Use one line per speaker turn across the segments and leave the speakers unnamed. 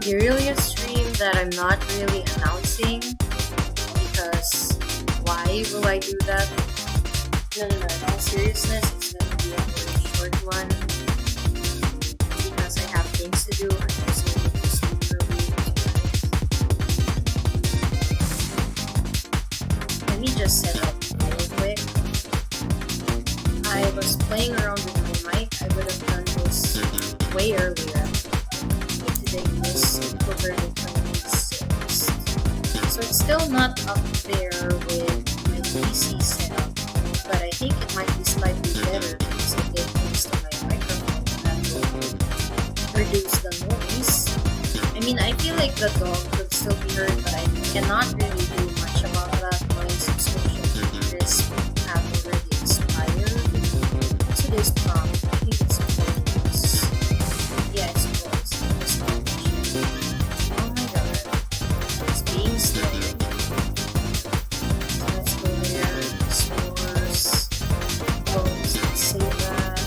be really a stream that I'm not really announcing because why will I do that? No, in all seriousness, it's gonna be a very short one because I have things to do. I also need to sleep early tonight. Let me just set up real quick. I was playing around with my mic. I would have done this way earlier. Today is October the 26th. So it's still not up there with my PC setup, but I think it might be slightly better because I did things to my microphone that will reduce the noise. I mean, I feel like the dog could still be heard, but I cannot really do much about that. My subscription to this have already expired. Today's prompt, I think it's close. Yeah, it's close. Oh my god. It's being slow. So let's go there. Stores. Close. Let's save that.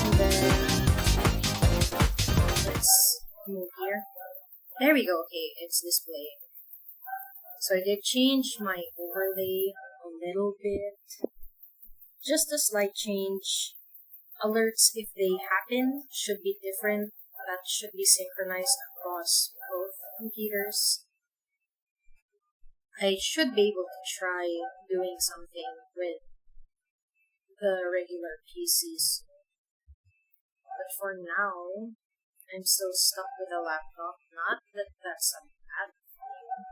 And then let's move here. There we go. Okay, it's displaying. So I did change my overlay a little bit. Just a slight change. Alerts, if they happen, should be different. That should be synchronized across both computers. I should be able to try doing something with the regular PCs. But for now, I'm still stuck with a laptop. Not that that's a bad thing.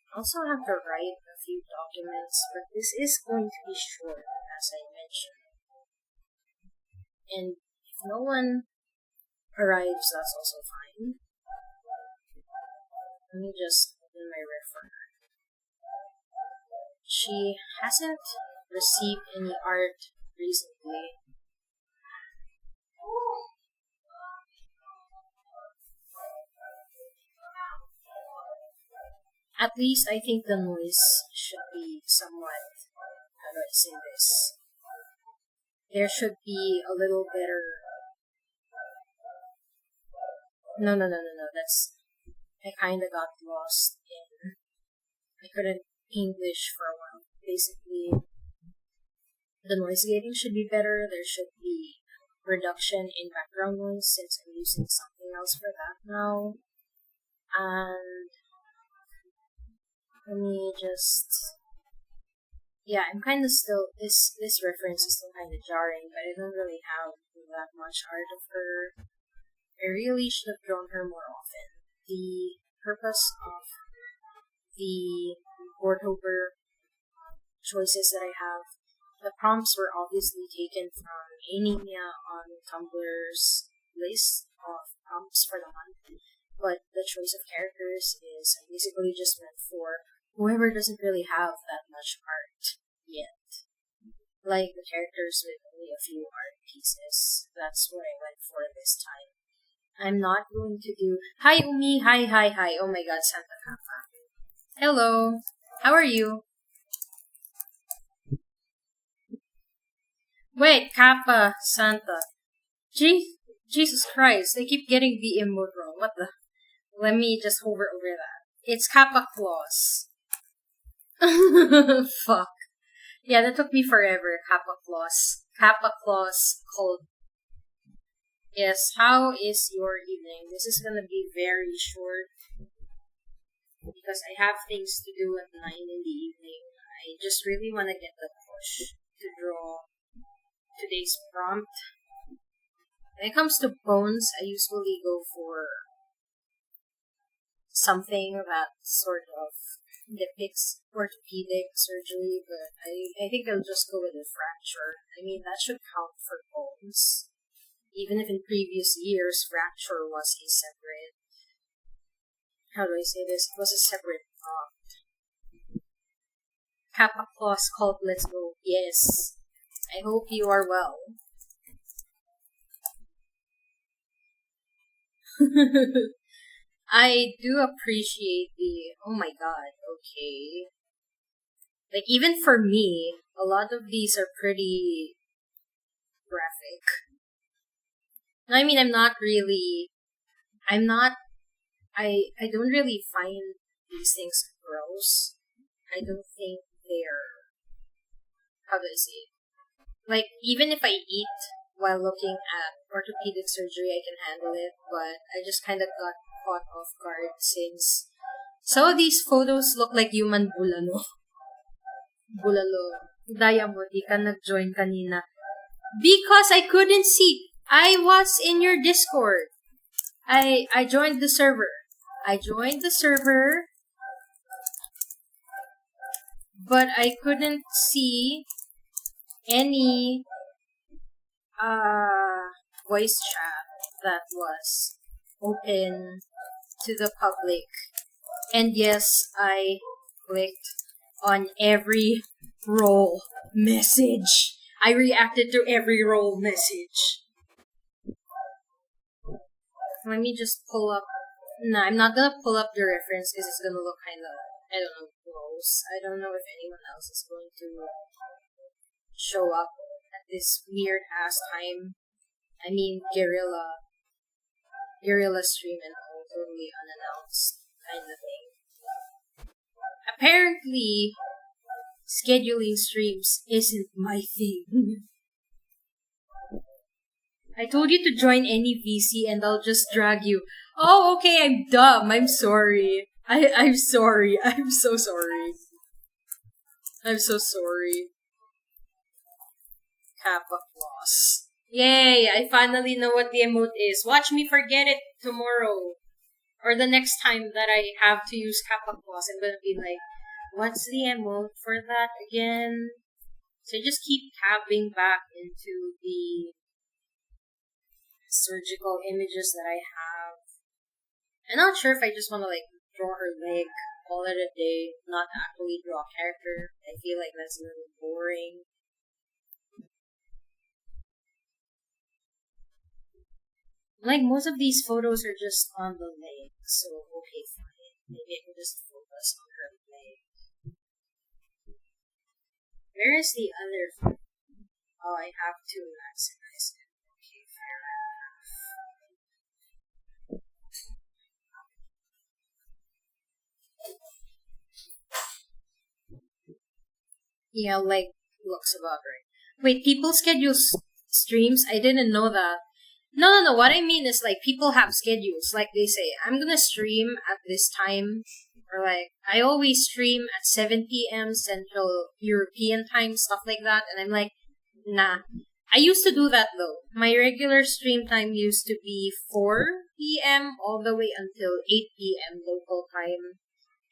I also have to write a few documents, but this is going to be short, as I mentioned. And if no one arrives, that's also fine. Let me just open my reference. She hasn't received any art recently. At least I think the noise should be somewhat, how do I say this? There should be a little better. No, that's, I kinda got lost in, I couldn't English for a while. Basically, the noise gating should be better. There should be reduction in background noise since I'm using something else for that now. And let me just, yeah, I'm kind of still, this reference is still kind of jarring, but I don't really have that much art of her. I really should have drawn her more often. The purpose of the Goretober choices that I have, the prompts were obviously taken from Anemia on Tumblr's list of prompts for the month, but the choice of characters is basically just meant for whoever doesn't really have that much art yet. Like the characters with only a few art pieces. That's what I went for this time. I'm not going to do... Hi, Umi! Hi! Oh my god, Santa Kappa. Hello! How are you? Wait, Kappa, Santa. Jesus Christ, I keep getting the emote wrong. What the... Let me just hover over that. It's Kappa Claus. Fuck. Yeah, that took me forever, Kappa Claus. Kappa Claus called... Yes, how is your evening? This is gonna be very short because I have things to do at 9 in the evening. I just really want to get the push to draw today's prompt. When it comes to bones, I usually go for something that sort of depicts orthopedic surgery, but I think I'll just go with a fracture. I mean, that should count for bones. Even if in previous years, fracture was a separate... How do I say this? It was a separate prompt. Kappa Claus called Let's Go. Yes. I hope you are well. I do appreciate the... Oh my god, okay. Like, even for me, a lot of these are pretty graphic. I mean, I'm not really I'm not. I don't really find these things gross. I don't think they're, how do I say it? Like, even if I eat while looking at orthopedic surgery, I can handle it, but I just kind of got caught off guard since some of these photos look like human bulalo. Bulalo. Daya mo, di ka nag-join kanina. Because I couldn't see. I was in your Discord. I joined the server. But I couldn't see any voice chat that was open to the public. And yes, I clicked on every role message. I reacted to every role message. Let me just pull up. No, I'm not gonna pull up the reference because it's gonna look kind of, I don't know, gross. I don't know if anyone else is going to show up at this weird ass time. I mean, guerrilla stream and all, totally unannounced kind of thing. Apparently, scheduling streams isn't my thing. I told you to join any VC and I'll just drag you. Oh, okay, I'm dumb. I'm sorry. I'm sorry. I'm so sorry. I'm so sorry. Kappa Claus. Yay, I finally know what the emote is. Watch me forget it tomorrow. Or the next time that I have to use Kappa Claus, I'm gonna be like, what's the emote for that again? So just keep tabbing back into the surgical images that I have. I'm not sure if I just want to draw her leg, call it a day, not actually draw a character. I feel like that's a little boring. Like, most of these photos are just on the leg, so okay, fine. Maybe I can just focus on her leg. Where is the other photo? Oh, I have to maximize it. Okay, fair enough. Yeah, leg looks about right. Wait, people schedule streams? I didn't know that. No. What I mean is, like, people have schedules. Like, they say, I'm gonna stream at this time. Or, like, I always stream at 7 p.m. Central European time, stuff like that. And I'm like, nah. I used to do that, though. My regular stream time used to be 4 p.m. all the way until 8 p.m. local time.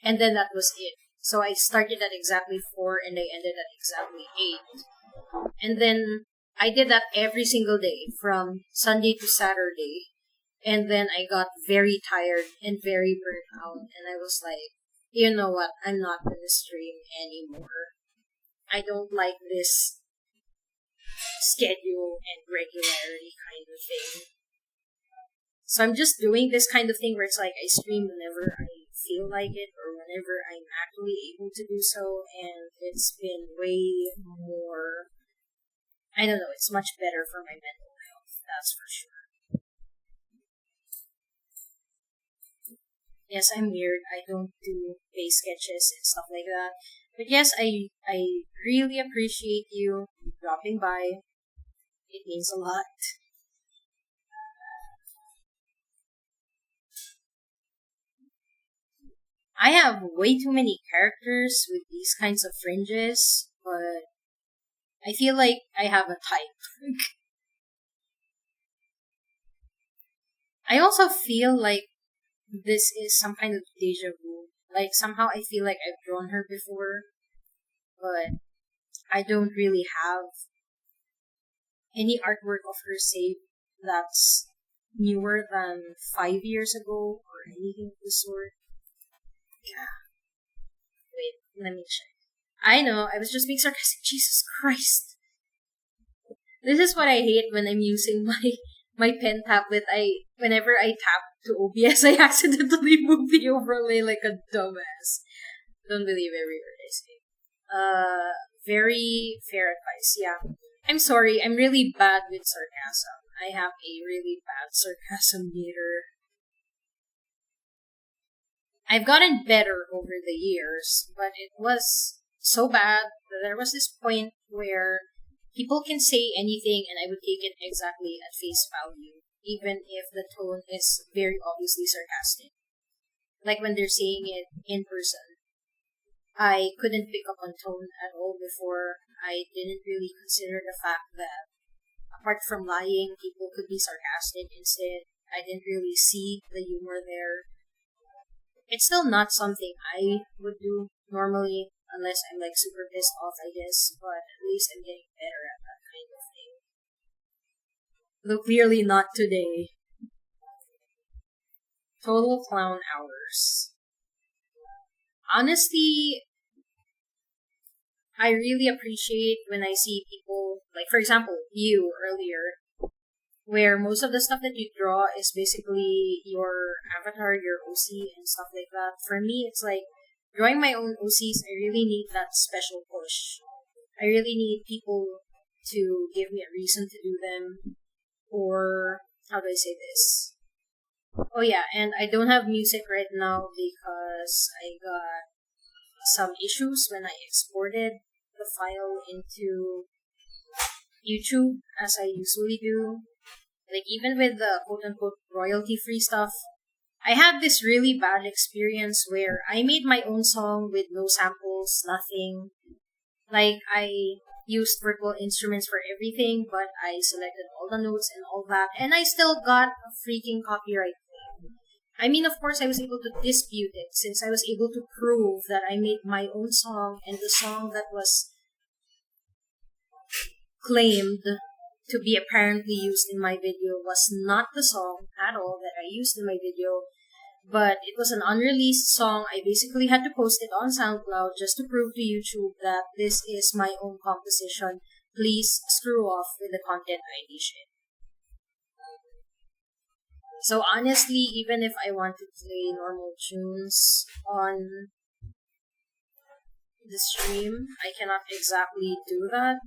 And then that was it. So I started at exactly 4 and I ended at exactly 8. And then I did that every single day from Sunday to Saturday. And then I got very tired and very burnt out. And I was like, you know what? I'm not going to stream anymore. I don't like this schedule and regularity kind of thing. So I'm just doing this kind of thing where it's like I stream whenever I feel like it or whenever I'm actually able to do so. And it's been way more, I don't know, it's much better for my mental health, that's for sure. Yes, I'm weird. I don't do face sketches and stuff like that. But yes, I really appreciate you dropping by. It means a lot. I have way too many characters with these kinds of fringes, but I feel like I have a type. I also feel like this is some kind of deja vu. Like, somehow I feel like I've drawn her before, but I don't really have any artwork of her saved that's newer than 5 years ago or anything of the sort. Yeah. Wait, let me check. I know, I was just being sarcastic. Jesus Christ. This is what I hate when I'm using my pen tablet. Whenever I tap to OBS, I accidentally move the overlay like a dumbass. Don't believe every word I say. Very fair advice, yeah. I'm sorry, I'm really bad with sarcasm. I have a really bad sarcasm meter. I've gotten better over the years, but it was so bad that there was this point where people can say anything and I would take it exactly at face value, even if the tone is very obviously sarcastic. Like when they're saying it in person. I couldn't pick up on tone at all before. I didn't really consider the fact that apart from lying, people could be sarcastic instead. I didn't really see the humor there. It's still not something I would do normally, unless I'm like super pissed off, I guess, but at least I'm getting better at that kind of thing. Though clearly not today. Total clown hours. Honestly, I really appreciate when I see people, like for example, you earlier, where most of the stuff that you draw is basically your avatar, your OC, and stuff like that. For me, it's like drawing my own OCs, I really need that special push. I really need people to give me a reason to do them, or how do I say this? Oh yeah, and I don't have music right now because I got some issues when I exported the file into YouTube, as I usually do. Like, even with the quote-unquote royalty-free stuff, I had this really bad experience where I made my own song with no samples, nothing. Like, I used virtual instruments for everything, but I selected all the notes and all that, and I still got a freaking copyright claim. I mean, of course, I was able to dispute it since I was able to prove that I made my own song, and the song that was claimed to be apparently used in my video was not the song at all that I used in my video, but it was an unreleased song. I basically had to post it on SoundCloud just to prove to YouTube that this is my own composition. Please screw off with the content ID shit. So honestly, even if I want to play normal tunes on the stream, I cannot exactly do that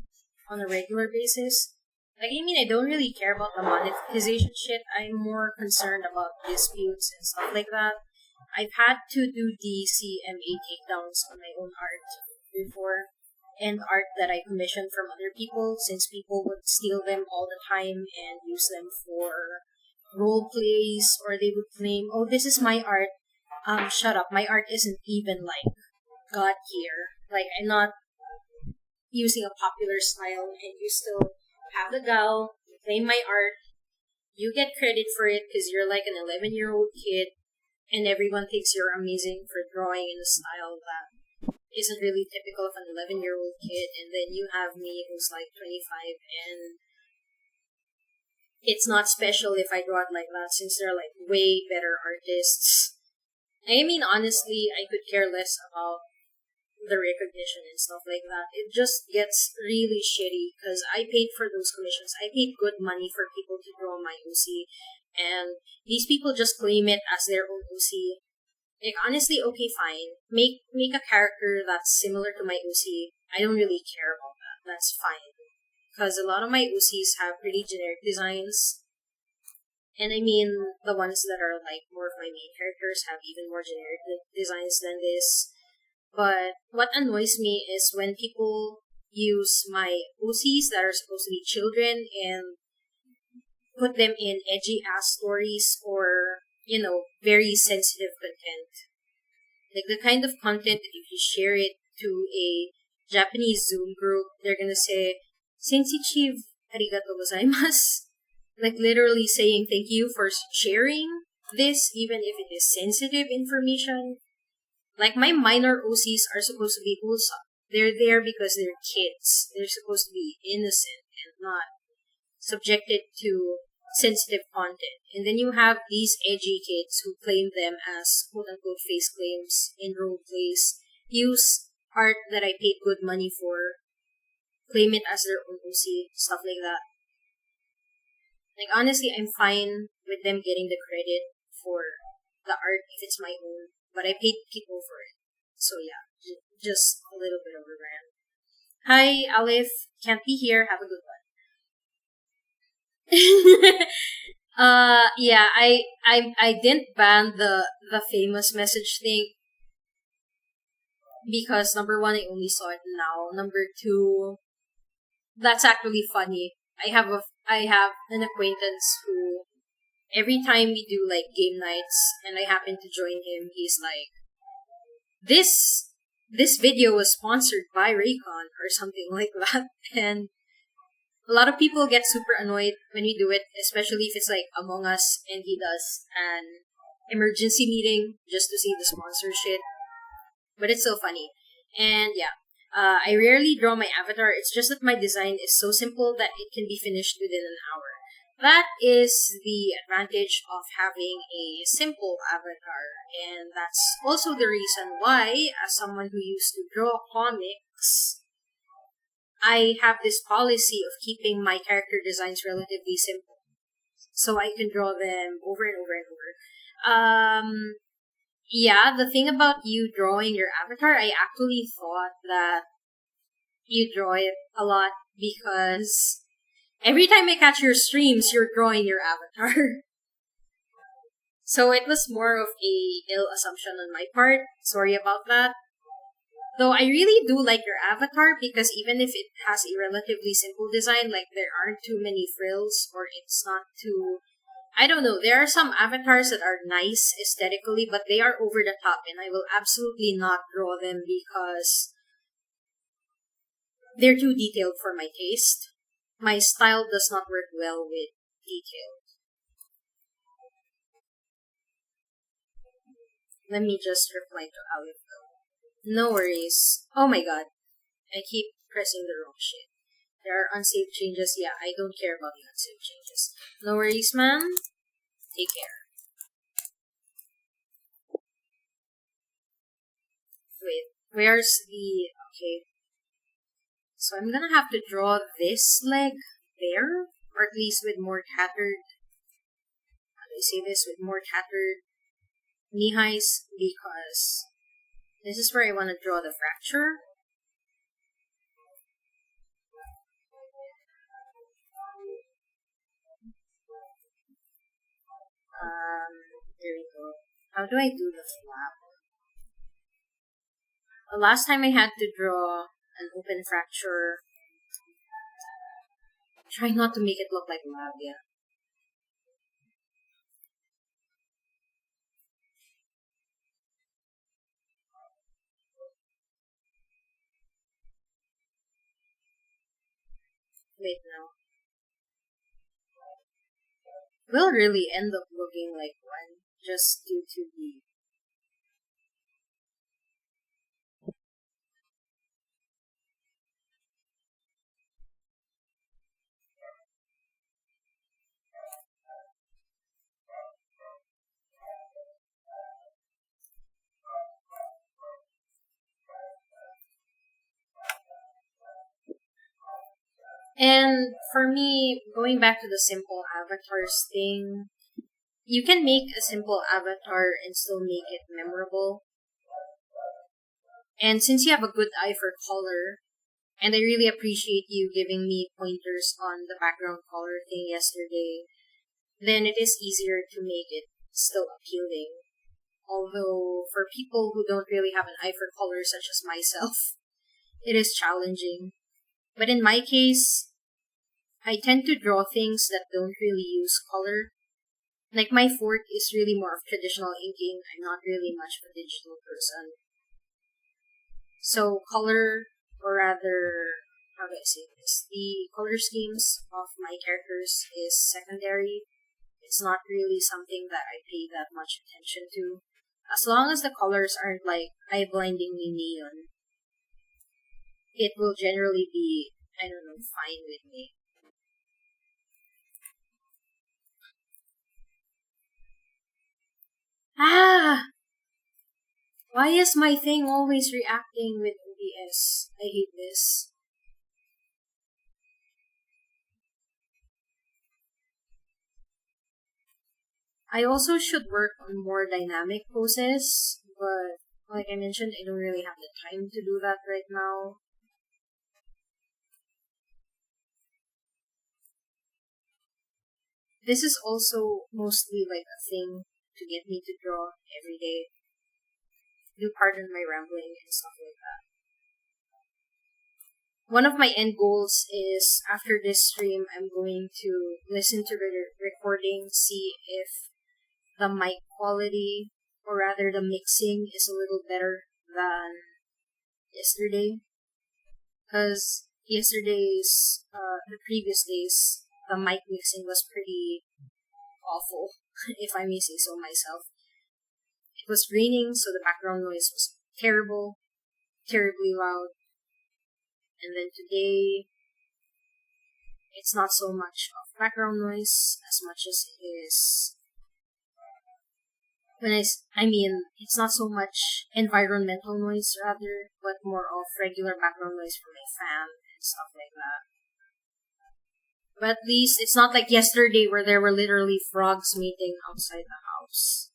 on a regular basis. Like, I mean, I don't really care about the monetization shit. I'm more concerned about disputes and stuff like that. I've had to do DCMA takedowns on my own art before, and art that I commissioned from other people, since people would steal them all the time and use them for role plays, or they would claim, oh, this is my art. Shut up. My art isn't even like God tier. Like, I'm not using a popular style, and you still have the gal, you claim my art, you get credit for it because you're like an 11-year-old kid, and everyone thinks you're amazing for drawing in a style that isn't really typical of an 11-year-old kid, and then you have me who's like 25, and it's not special if I draw it like that since they're like way better artists. I mean, honestly, I could care less about the recognition and stuff like that. It just gets really shitty because I paid for those commissions. I paid good money for people to draw my OC, and these people just claim it as their own OC. Like, honestly, okay, fine. Make a character that's similar to my OC. I don't really care about that. That's fine. Because a lot of my OCs have pretty generic designs. And I mean, the ones that are like more of my main characters have even more generic designs than this. But what annoys me is when people use my OCs that are supposed to be children and put them in edgy ass stories or, very sensitive content. Like the kind of content that if you share it to a Japanese Zoom group, they're gonna say, sensitive arigato gozaimasu. Like literally saying thank you for sharing this, even if it is sensitive information. Like, my minor OCs are supposed to be wholesome. They're there because they're kids. They're supposed to be innocent and not subjected to sensitive content. And then you have these edgy kids who claim them as quote-unquote face claims in role plays, use art that I paid good money for, claim it as their own OC, stuff like that. Like, honestly, I'm fine with them getting the credit for the art if it's my own, but I paid people for it. So yeah, just a little bit of a rant. Hi, Alif. Can't be here. Have a good one. Yeah, I didn't ban the famous message thing because number one, I only saw it now. Number two, that's actually funny. I have an acquaintance who every time we do like game nights and I happen to join him, he's like, this this video was sponsored by Raycon or something like that. And a lot of people get super annoyed when we do it, especially if it's like Among Us and he does an emergency meeting just to see the sponsor shit. But it's so funny. And yeah, I rarely draw my avatar. It's just that my design is so simple that it can be finished within an hour. That is the advantage of having a simple avatar. And that's also the reason why, as someone who used to draw comics, I have this policy of keeping my character designs relatively simple. So I can draw them over and over and over. Yeah, the thing about you drawing your avatar, I actually thought that you draw it a lot because every time I catch your streams, you're drawing your avatar. So it was more of a ill assumption on my part. Sorry about that. Though I really do like your avatar because even if it has a relatively simple design, like there aren't too many frills or it's not too, I don't know, there are some avatars that are nice aesthetically, but they are over the top and I will absolutely not draw them because they're too detailed for my taste. My style does not work well with detail. Let me just reply to Alif though. No worries. Oh my god. I keep pressing the wrong shit. There are unsaved changes. Yeah, I don't care about the unsaved changes. No worries, man. Take care. Wait, where's the... Okay. So I'm gonna have to draw this leg there, or at least with more tattered... How do I say this? With more tattered knee highs, because this is where I want to draw the fracture. There we go. How do I do the flap? The last time I had to draw an open fracture, try not to make it look like labia. Wait, no. Will really end up looking like one just due to the... And for me, going back to the simple avatars thing, you can make a simple avatar and still make it memorable. And since you have a good eye for color, and I really appreciate you giving me pointers on the background color thing yesterday, then it is easier to make it still appealing. Although, for people who don't really have an eye for color, such as myself, it is challenging. But in my case, I tend to draw things that don't really use color. Like, my forte is really more of traditional inking. I'm not really much of a digital person. So, color, or rather, how do I say this? The color schemes of my characters is secondary. It's not really something that I pay that much attention to. As long as the colors aren't like eye-blindingly neon, it will generally be, I don't know, fine with me. Ah! Why is my thing always reacting with OBS? I hate this. I also should work on more dynamic poses, but like I mentioned, I don't really have the time to do that right now. this is also mostly like a thing to get me to draw every day. Do pardon my rambling and stuff like that. One of my end goals is after this stream, I'm going to listen to the recording, see if the mic quality, or rather the mixing, is a little better than yesterday. Because the previous days, the mic mixing was pretty awful, if I may say so myself. It was raining, so the background noise was terrible, terribly loud. And then today, it's not so much of background noise as much as it is. It's not so much environmental noise rather, but more of regular background noise from my fan and stuff like that. But at least it's not like yesterday where there were literally frogs mating outside the house.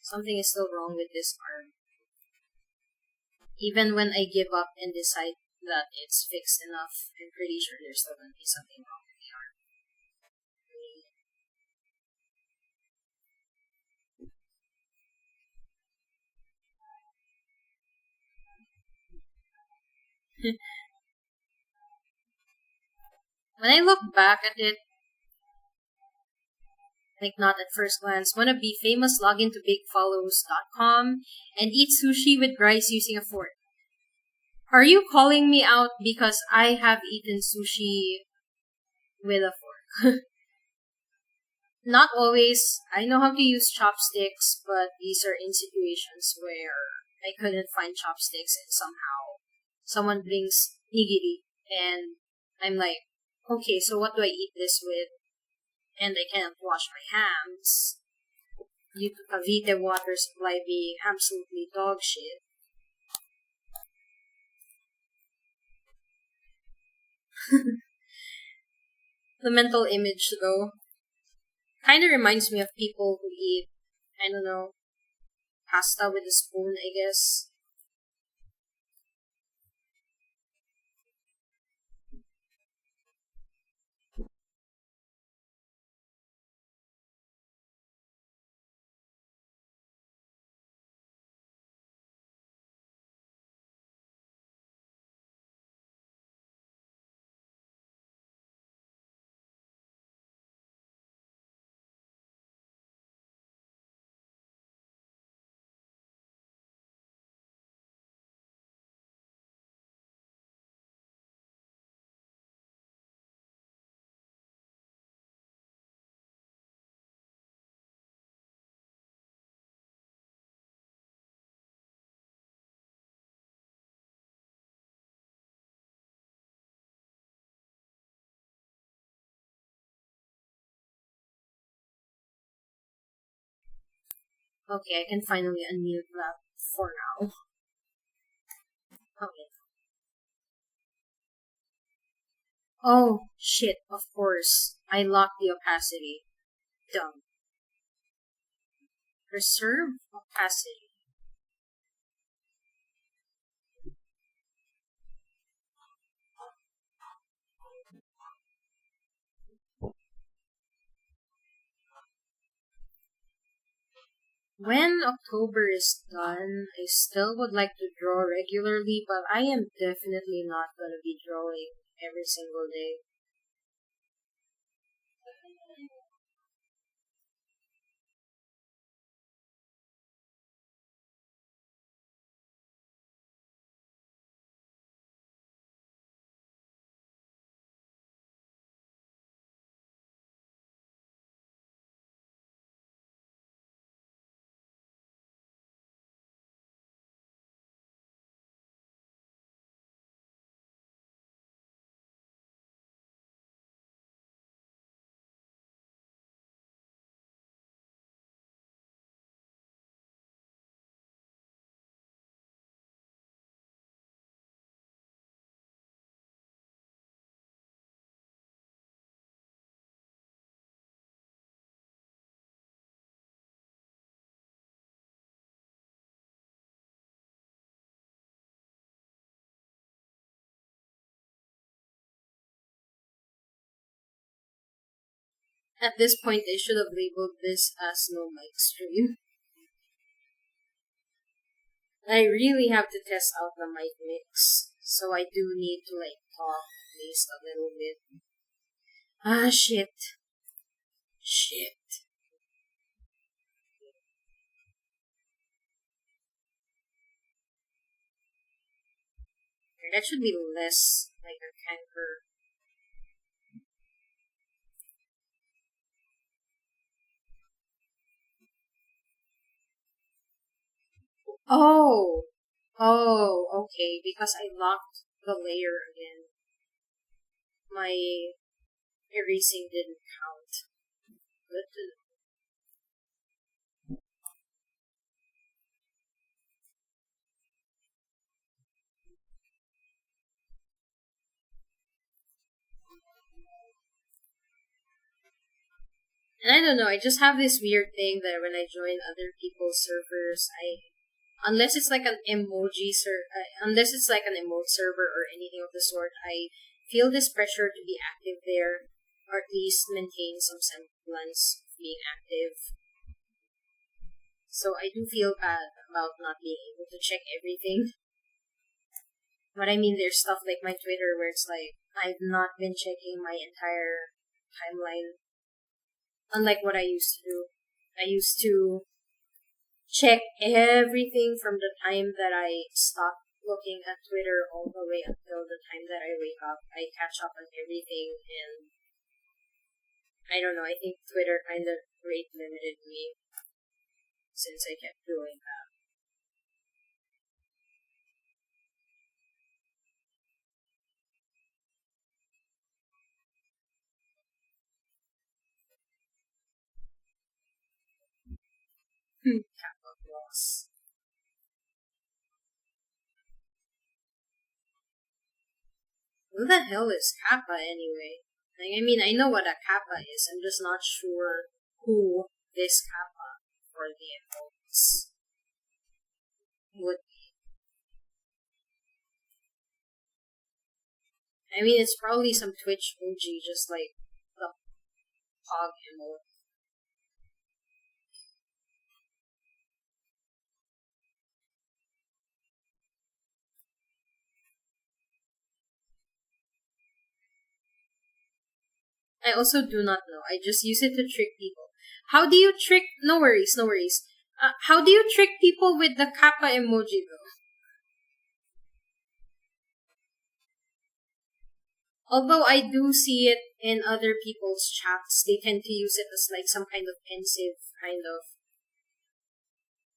Something is still wrong with this arm. Even when I give up and decide that it's fixed enough, I'm pretty sure there's still gonna be something wrong with the arm. When I look back at it, like not at first glance, wanna be famous, log into bigfollows.com and eat sushi with rice using a fork. Are you calling me out because I have eaten sushi with a fork? Not always. I know how to use chopsticks, but these are in situations where I couldn't find chopsticks and somehow someone brings nigiri and I'm like, okay, so what do I eat this with? And I can't wash my hands due to Cavite water supply being absolutely dog shit. The mental image, though, kind of reminds me of people who eat, I don't know, pasta with a spoon, I guess. Okay, I can finally unmute that for now. Okay. Oh, shit, of course. I locked the opacity. Dumb. Preserve opacity. When October is done, I still would like to draw regularly, but I am definitely not gonna be drawing every single day. At this point, I should have labeled this as no mic stream. I really have to test out the mic mix, so I do need to like talk at least a little bit. Ah, shit. Shit. That should be less like a canker. Oh! Oh, okay, because I locked the layer again. My erasing didn't count. Good to know. And I don't know, I just have this weird thing that when I join other people's servers, unless it's like an unless it's like an emote server or anything of the sort, I feel this pressure to be active there, or at least maintain some semblance of being active. So I do feel bad about not being able to check everything. But I mean, there's stuff like my Twitter where it's like, I've not been checking my entire timeline, unlike what I used to do. I used to check everything from the time that I stop looking at Twitter all the way until the time that I wake up. I catch up on everything, and I don't know, I think Twitter kind of rate limited me since I kept doing that. Kappa loss. Who the hell is Kappa anyway? Like, I mean, I know what a Kappa is, I'm just not sure who this Kappa for the emotes would be. I mean, it's probably some Twitch OG, just like the Pog emote. I also do not know. I just use it to trick people. How do you trick? No worries, no worries. How do you trick people with the kappa emoji though? Although I do see it in other people's chats, they tend to use it as like some kind of pensive kind of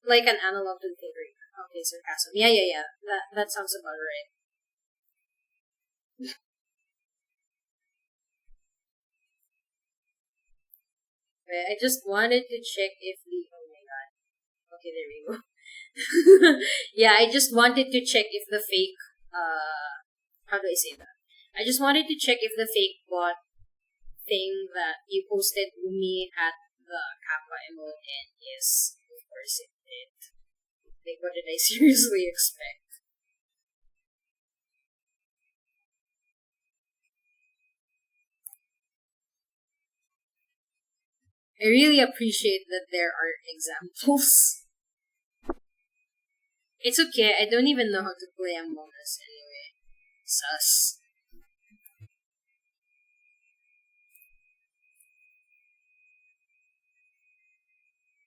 like an analog to the finger. Okay, sarcasm. Yeah, yeah, yeah. That sounds about right. Okay, I just wanted to check if the oh my god. Okay, there we go. Yeah, I just wanted to check if the fake how do I say that? I just wanted to check if the fake bot thing that you posted Umi at the Kappa emote and yes, of course it did. Like what did I seriously expect? I really appreciate that there are examples. It's okay, I don't even know how to play Among Us anyway. Sus.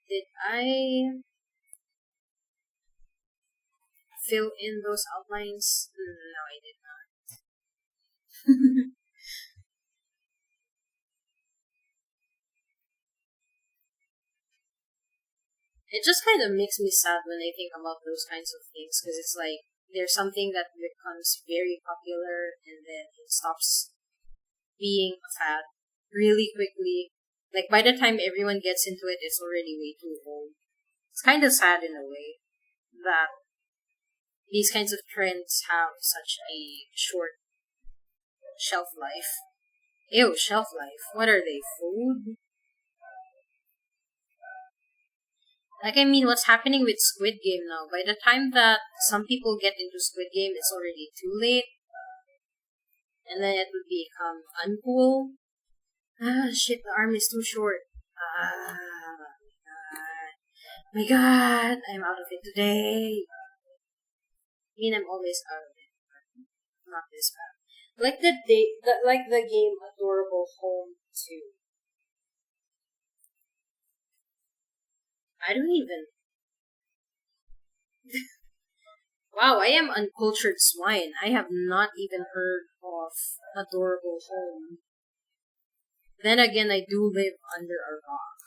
Did I fill in those outlines? No, I did not. It just kind of makes me sad when I think about those kinds of things because it's like there's something that becomes very popular and then it stops being a fad really quickly. Like by the time everyone gets into it, it's already way too old. It's kind of sad in a way that these kinds of trends have such a short shelf life. Ew, shelf life. What are they? Food? Like, I mean, what's happening with Squid Game now? By the time that some people get into Squid Game, it's already too late. And then it would become uncool. Ah, shit, the arm is too short. Ah, my god, I'm out of it today. I mean, I'm always out of it, but not this bad. Like the game Adorable Home 2. I don't even. Wow, I am uncultured swine. I have not even heard of Adorable Home. Then again, I do live under a rock.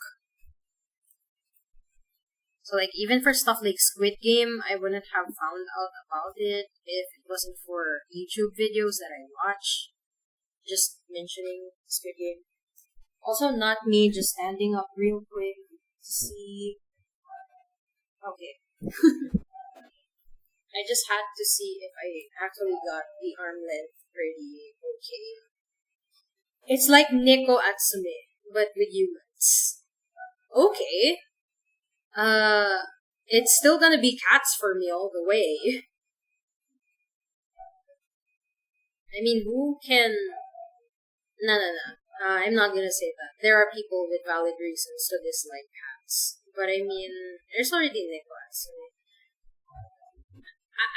So like even for stuff like Squid Game, I wouldn't have found out about it if it wasn't for YouTube videos that I watch. Just mentioning Squid Game. Also, not me just standing up real quick to see. Okay. I just had to see if I actually got the arm length pretty okay. It's like Neko Atsume, but with humans. Okay. Uh, it's still gonna be cats for me all the way. I mean, who can... No. I'm not gonna say that. There are people with valid reasons to dislike cats. But I mean, there's already Neko Atsume.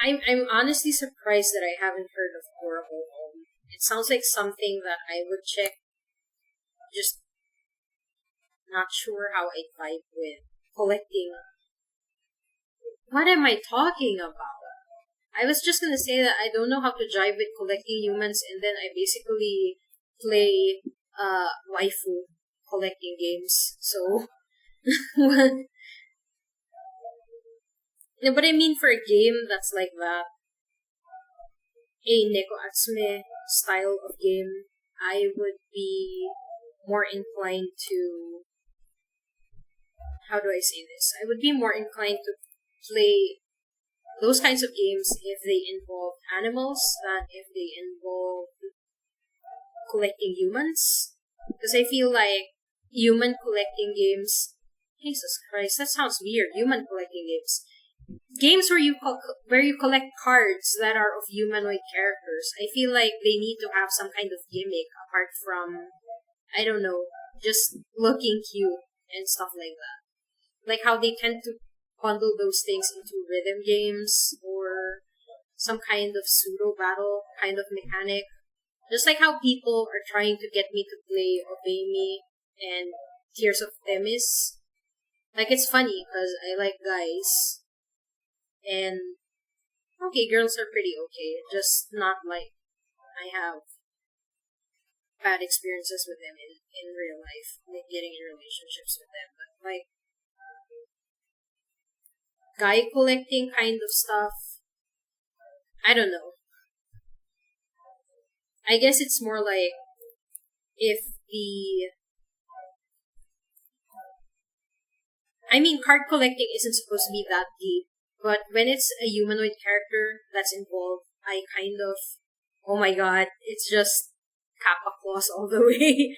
I'm honestly surprised that I haven't heard of Horrible Home. It sounds like something that I would check. Just not sure how I'd vibe with collecting. What am I talking about? I was just gonna say that I don't know how to jive with collecting humans, and then I basically play waifu collecting games. So, no, but I mean for a game that's like that, a Neko Atsume style of game, I would be more inclined to. How do I say this? I would be more inclined to play those kinds of games if they involve animals than if they involve collecting humans. Because I feel like human collecting games. Jesus Christ, that sounds weird. Human collecting games. Games where you collect cards that are of humanoid characters. I feel like they need to have some kind of gimmick apart from, I don't know, just looking cute and stuff like that. Like how they tend to bundle those things into rhythm games or some kind of pseudo battle kind of mechanic. Just like how people are trying to get me to play Obey Me and Tears of Themis. Like it's funny because I like guys and okay, girls are pretty okay. Just not like I have bad experiences with them in real life, like getting in relationships with them. But like guy collecting kind of stuff, I don't know. I guess it's more like if the... I mean, card collecting isn't supposed to be that deep, but when it's a humanoid character that's involved, I kind of... Oh my god, it's just Kappa Claus all the way.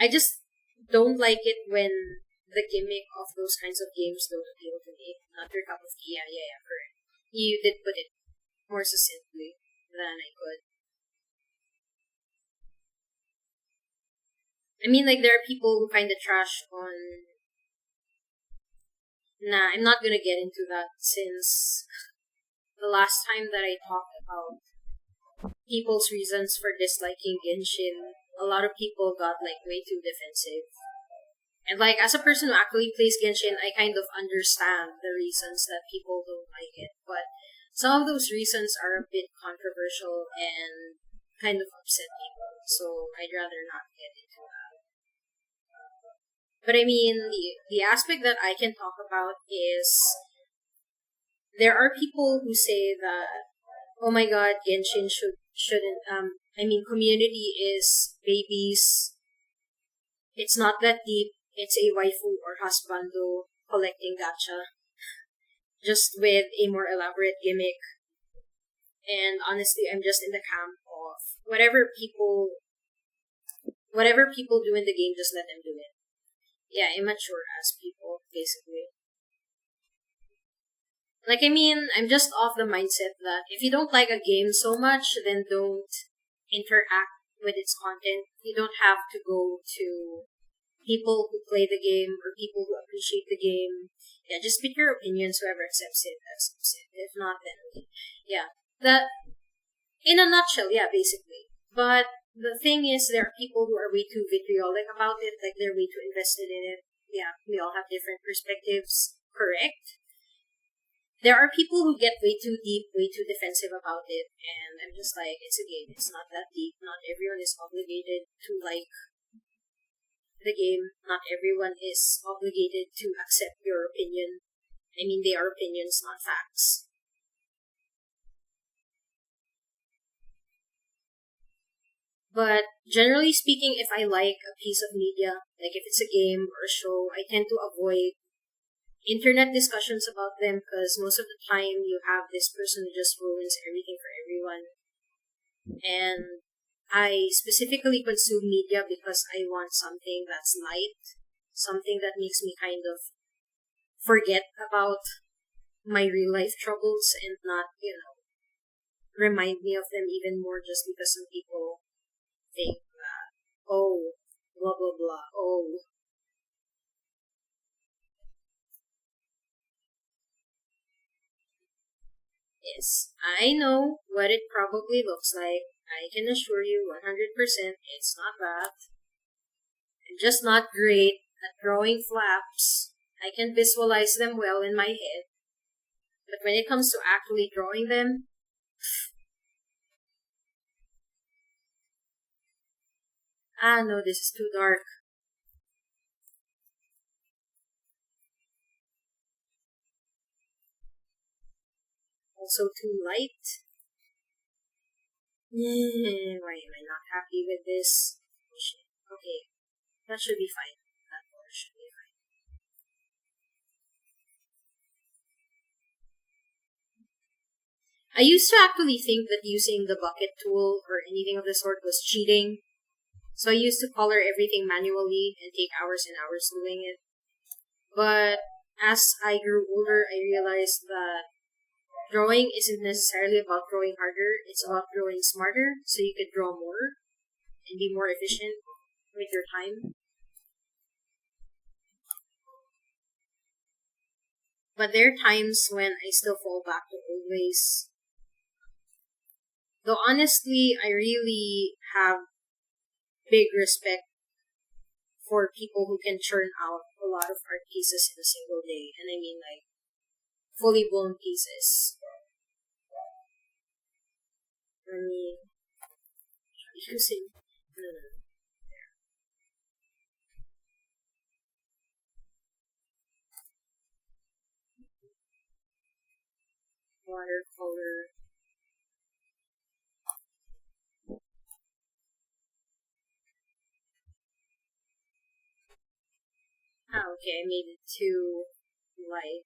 I just don't like it when the gimmick of those kinds of games don't appeal to me. Not your cup of tea. Yeah, correct. You did put it more succinctly than I could. I mean, like, there are people who find the trash on... Nah, I'm not gonna get into that since the last time that I talked about people's reasons for disliking Genshin, a lot of people got, like, way too defensive. And, like, as a person who actually plays Genshin, I kind of understand the reasons that people don't like it. But some of those reasons are a bit controversial and kind of upset people. So I'd rather not get into that. But I mean, the aspect that I can talk about is there are people who say that, oh my god, Genshin shouldn't, community is babies. It's not that deep. It's a waifu or husbando collecting gacha. Just with a more elaborate gimmick. And honestly, I'm just in the camp of whatever people do in the game, just let them do it. Yeah, immature as people, basically. Like, I mean, I'm just off the mindset that if you don't like a game so much, then don't interact with its content. You don't have to go to people who play the game or people who appreciate the game. Yeah, just pick your opinions. Whoever accepts it, accepts it. If not, then yeah. That, in a nutshell, yeah, basically. But the thing is, there are people who are way too vitriolic about it. Like, they're way too invested in it. Yeah, we all have different perspectives. Correct. There are people who get way too deep, way too defensive about it, and I'm just like, it's a game. It's not that deep. Not everyone is obligated to like the game. Not everyone is obligated to accept your opinion. I mean, they are opinions, not facts. But generally speaking, if I like a piece of media, like if it's a game or a show, I tend to avoid internet discussions about them because most of the time you have this person who just ruins everything for everyone. And I specifically consume media because I want something that's light, something that makes me kind of forget about my real life troubles and not, remind me of them even more just because some people think that, oh, blah blah blah, oh. Yes, I know what it probably looks like. I can assure you 100% it's not that. I'm just not great at drawing flaps. I can visualize them well in my head. But when it comes to actually drawing them, no, this is too dark. Also too light. Why am I not happy with this? Oh, shit. Okay, that should be fine. That color should be fine. I used to actually think that using the bucket tool or anything of the sort was cheating. So I used to color everything manually and take hours and hours doing it. But as I grew older, I realized that drawing isn't necessarily about drawing harder, it's about drawing smarter so you could draw more and be more efficient with your time. But there are times when I still fall back to old ways. Though honestly, I really have big respect for people who can churn out a lot of art pieces in a single day. And I mean like fully blown pieces. I mean, using watercolor. Okay, I made it too light.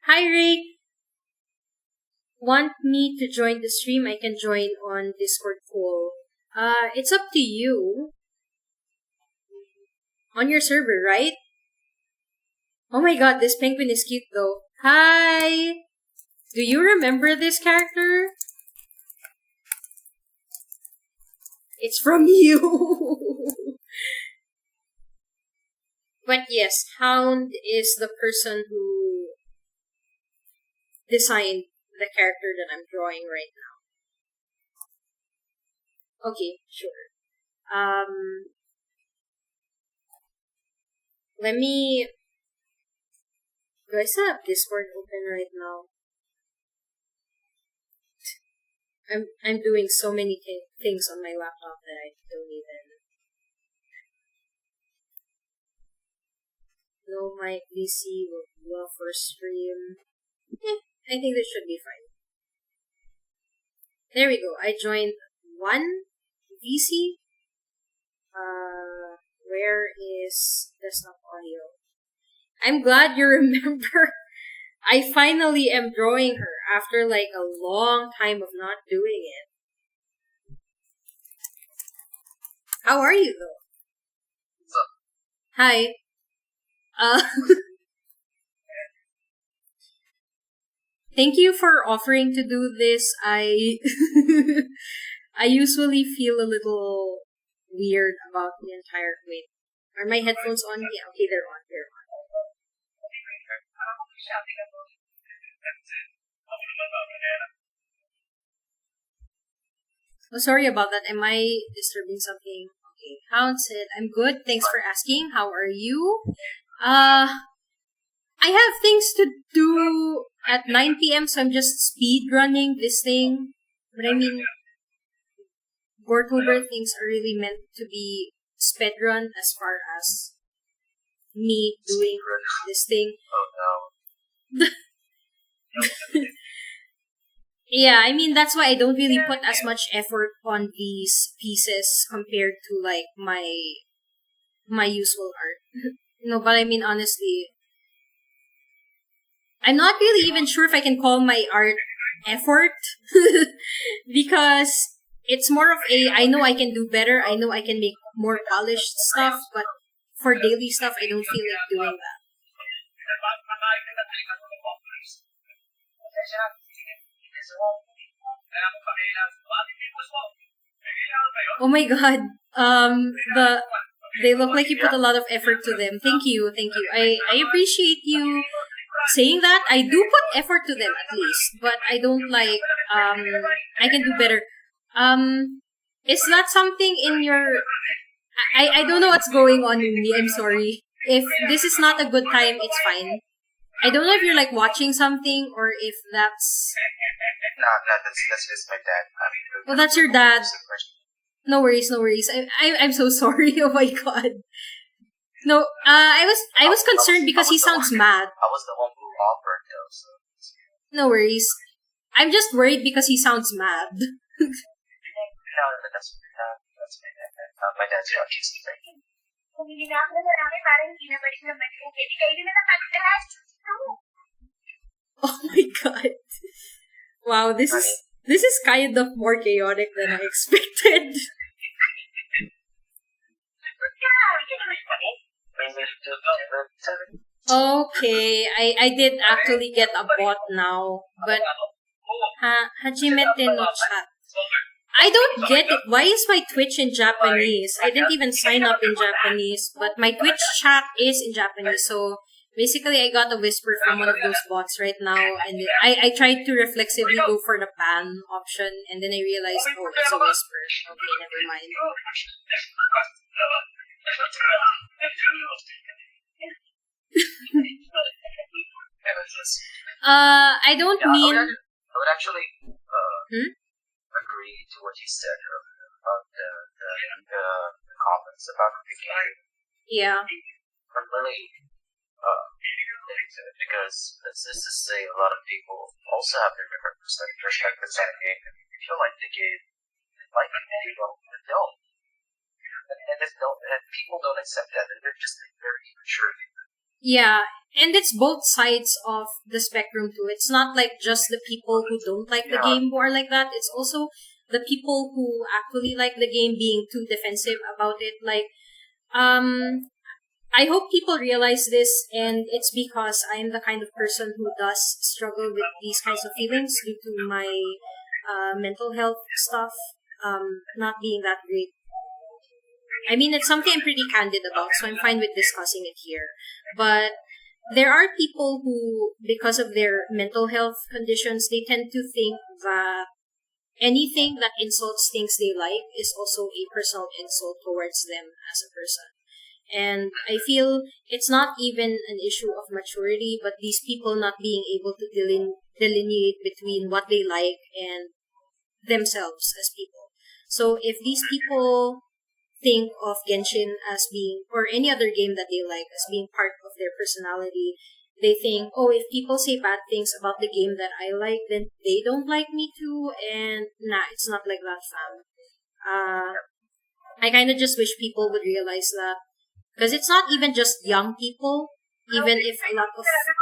Hi Ray. Want me to join the stream? I can join on Discord call. It's up to you. On your server, right? Oh my god, this penguin is cute though. Hi! Do you remember this character? It's from you! But yes, Hound is the person who designed the character that I'm drawing right now. Okay, sure. Let me. Do I still have Discord open right now? I'm doing so many things on my laptop that I don't even. No mic VC will love for stream. I think this should be fine. There we go. I joined one VC. Where is desktop audio? I'm glad you remember. I finally am drawing her after like a long time of not doing it. How are you though? Hi. Uh, thank you for offering to do this. I usually feel a little weird about the entire wait. Are my headphones on? Yeah, okay, they're on. They're on. Oh, sorry about that. Am I disturbing something? Okay, how's it? I'm good. Thanks for asking. How are you? Uh, I have things to do at 9 p.m., so I'm just speed running this thing. But I mean, Goretober things are really meant to be sped run as far as me doing this thing.
Oh
Yeah, I mean that's why I don't really put as much effort on these pieces compared to like my usual art. No, but I mean honestly, I'm not really even sure if I can call my art effort because it's more of a I know I can do better, I know I can make more polished stuff, but for daily stuff I don't feel like doing that. Oh my god. They look like you put a lot of effort to them. Thank you, thank you. I appreciate you saying that. I do put effort to them at least, but I don't like I can do better. Is that something in your I don't know what's going on with me, I'm sorry. If this is not a good time, it's fine. I don't know if you're like watching something or if that's
no, that's just my dad.
oh that's your dad. No worries, no worries. I'm so sorry. Oh my god. No, I was concerned because he sounds mad.
I was the one who offered though, so
no worries. I'm just worried because he sounds mad.
no, that's my dad. My dad's autistic.
Oh my god. Wow, this is kind of more chaotic than I expected. Okay, I did actually get a bot now, but Hajimete no chat. I don't get it. Why is my Twitch in Japanese? I didn't even sign up in Japanese, but my Twitch chat is in Japanese, so basically I got a whisper from one of those bots right now, and I tried to reflexively go for the pan option, and then I realized, oh, it's a whisper. Okay, never mind. I don't mean...
I would actually agree to what you said earlier about the comments about the game.
Yeah.
I'm really into it because, as this is say, a lot of people also have their different perspectives on the game, and you feel like the game, like they don't. And people don't accept that, and they're just very immature.
Yeah, and it's both sides of the spectrum too. It's not like just the people who don't like the game who are like that. It's also the people who actually like the game being too defensive about it. Like, I hope people realize this, and it's because I'm the kind of person who does struggle with these kinds of feelings due to my mental health stuff not being that great. I mean, it's something I'm pretty candid about, so I'm fine with discussing it here. But there are people who, because of their mental health conditions, they tend to think that anything that insults things they like is also a personal insult towards them as a person. And I feel it's not even an issue of maturity, but these people not being able to delineate between what they like and themselves as people. So if these people think of Genshin as being, or any other game that they like, as being part of their personality, they think, oh, if people say bad things about the game that I like, then they don't like me too, and nah, it's not like that, fam. I kind of just wish people would realize that, because it's not even just young people even if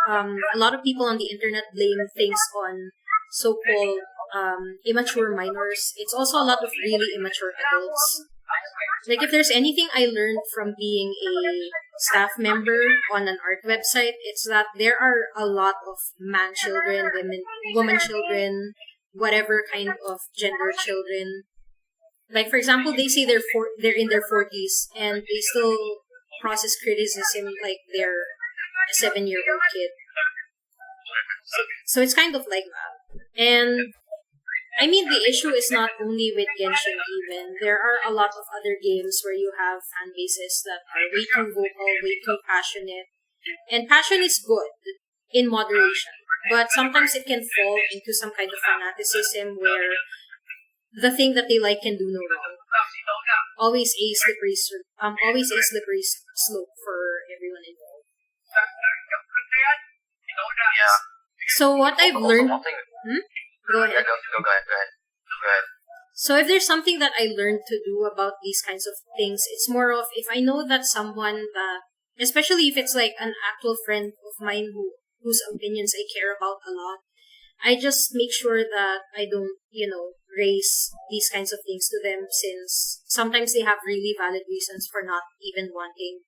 a lot of people on the internet blame things on so-called immature minors, it's also a lot of really immature adults. Like, if there's anything I learned from being a staff member on an art website, it's that there are a lot of man children, woman children, whatever kind of gender children. Like, for example, they say they're in their 40s and they still process criticism like they're a 7-year-old kid. So it's kind of like that. And I mean, the issue is not only with Genshin even. There are a lot of other games where you have fan bases that are way too vocal, way too passionate. And passion is good in moderation. But sometimes it can fall into some kind of fanaticism where the thing that they like can do no wrong. Always a slippery slope for everyone involved.
Yeah.
So what I've learned... Go ahead.
Yeah, go ahead.
So if there's something that I learned to do about these kinds of things, it's more of if I know that someone that, especially if it's like an actual friend of mine whose opinions I care about a lot, I just make sure that I don't, raise these kinds of things to them, since sometimes they have really valid reasons for not even wanting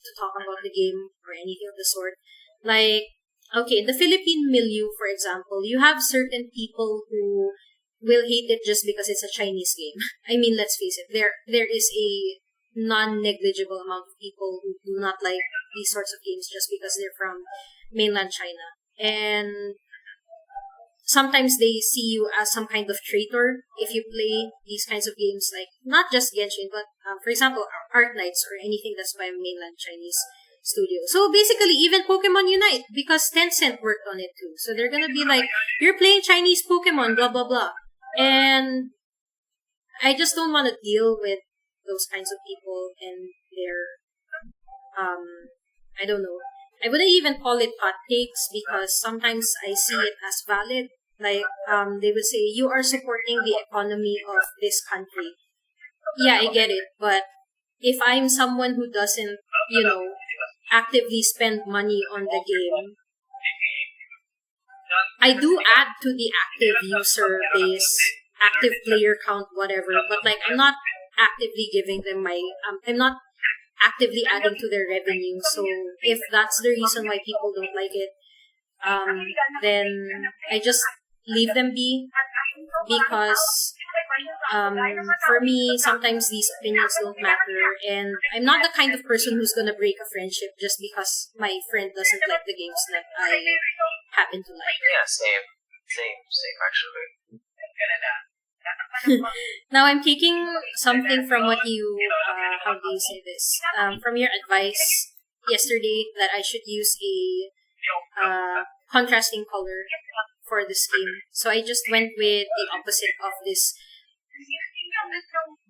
to talk about the game or anything of the sort. Like, okay, in the Philippine milieu, for example, you have certain people who will hate it just because it's a Chinese game. I mean, let's face it, there is a non-negligible amount of people who do not like these sorts of games just because they're from mainland China. And sometimes they see you as some kind of traitor if you play these kinds of games, like not just Genshin, but for example, Art Knights or anything that's by a mainland Chinese studio. So basically, even Pokemon Unite, because Tencent worked on it too. So they're gonna be like, you're playing Chinese Pokemon, blah, blah, blah. And I just don't want to deal with those kinds of people and their, I don't know. I wouldn't even call it hot takes because sometimes I see it as valid. Like, they would say, you are supporting the economy of this country. Yeah, I get it. But if I'm someone who doesn't, actively spend money on the game, I do add to the active user base, active player count, whatever. But like, I'm not actively giving them I'm not actively adding to their revenue. So if that's the reason why people don't like it, then I just leave them be, because for me, sometimes these opinions don't matter, and I'm not the kind of person who's gonna break a friendship just because my friend doesn't like the games that I happen to like.
Yeah, same actually.
Now I'm taking something from what you, how do you say this? From your advice yesterday that I should use a contrasting color for this game. So I just went with the opposite of this.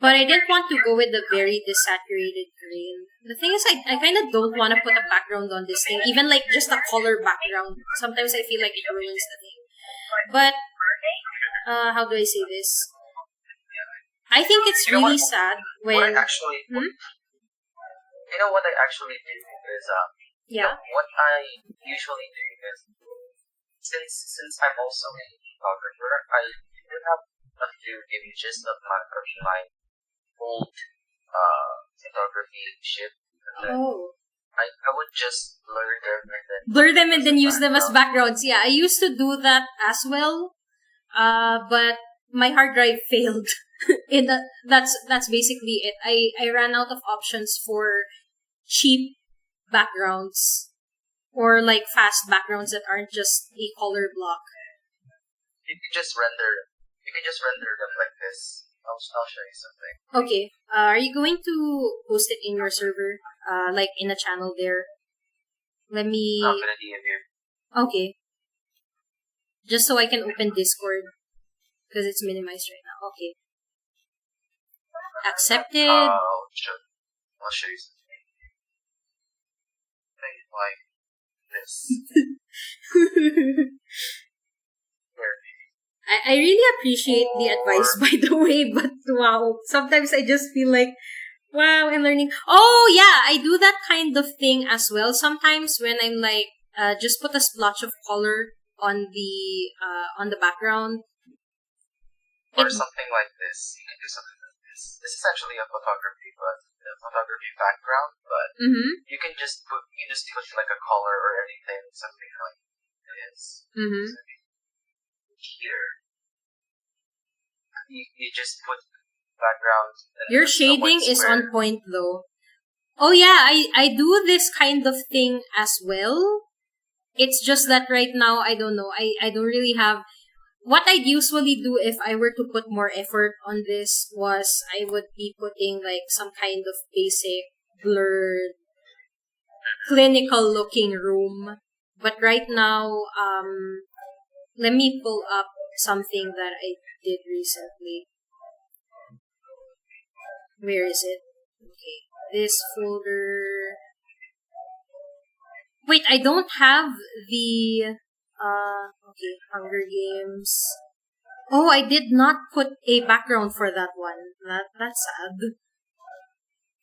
But I didn't want to go with the very desaturated green. The thing is, I kind of don't want to put a background on this thing. Even like just a color background. Sometimes I feel like it ruins the thing. But, how do I say this? I think it's really sad when...
What I actually... You know what I actually do is... what I usually do is... Since I'm also a photographer, I do have a few images of my old photography ship. I would just blur them and then
use them as backgrounds. Yeah, I used to do that as well. But my hard drive failed. That's basically it. I ran out of options for cheap backgrounds or like fast backgrounds that aren't just a color block.
You can just render them like this. I'll show you something.
Okay. Are you going to post it in your server? Like in a channel there? Let me...
I'm gonna DM you.
Okay. Just so I can open Discord. Because it's minimized right now. Okay. Accepted.
I'll show you something. Like this.
I really appreciate the advice, by the way, but wow, sometimes I just feel like, Wow, I'm learning. Oh yeah, I do that kind of thing as well. Sometimes when I'm like, just put a splotch of color on the background.
Or
It.
something like this. You can do something like this. This is actually a photography, but a photography background. But
Mm-hmm.
you can just put like a color or anything, something like this.
Mm-hmm.
So here, you just put background.
Your
A white
shading is
square.
on point though. Oh yeah, I do this kind of thing as well. It's just that right now I don't know. I don't really have what I'd usually do if I were to put more effort on this was I would be putting like some kind of basic blurred clinical looking room. But right now, let me pull up something that I did recently. Where is it? Okay. This folder. Wait, I don't have the okay, Hunger Games. Oh, I did not put a background for that one. That's sad.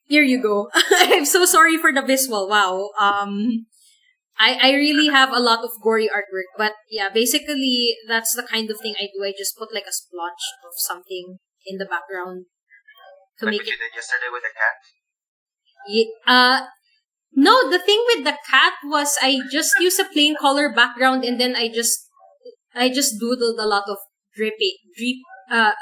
Here you go. I'm so sorry for the visual. Wow. I really have a lot of gory artwork, but yeah, basically that's the kind of thing I do. I just put like a splotch of something in the background to
Like
make
what
it.
you did yesterday with the cat.
No, the thing with the cat was I just used a plain color background and then I just doodled a lot of uh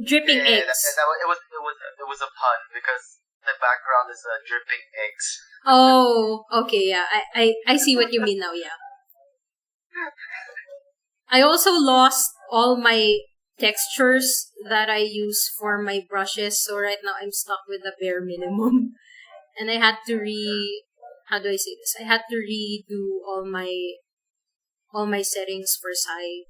dripping
Yeah,
eggs.
it was a pun because the background is dripping eggs.
Oh, okay, yeah. I see what you mean now, yeah. I also lost all my textures that I use for my brushes, so right now I'm stuck with the bare minimum. And I had to how do I say this? I had to redo all my settings for Sai.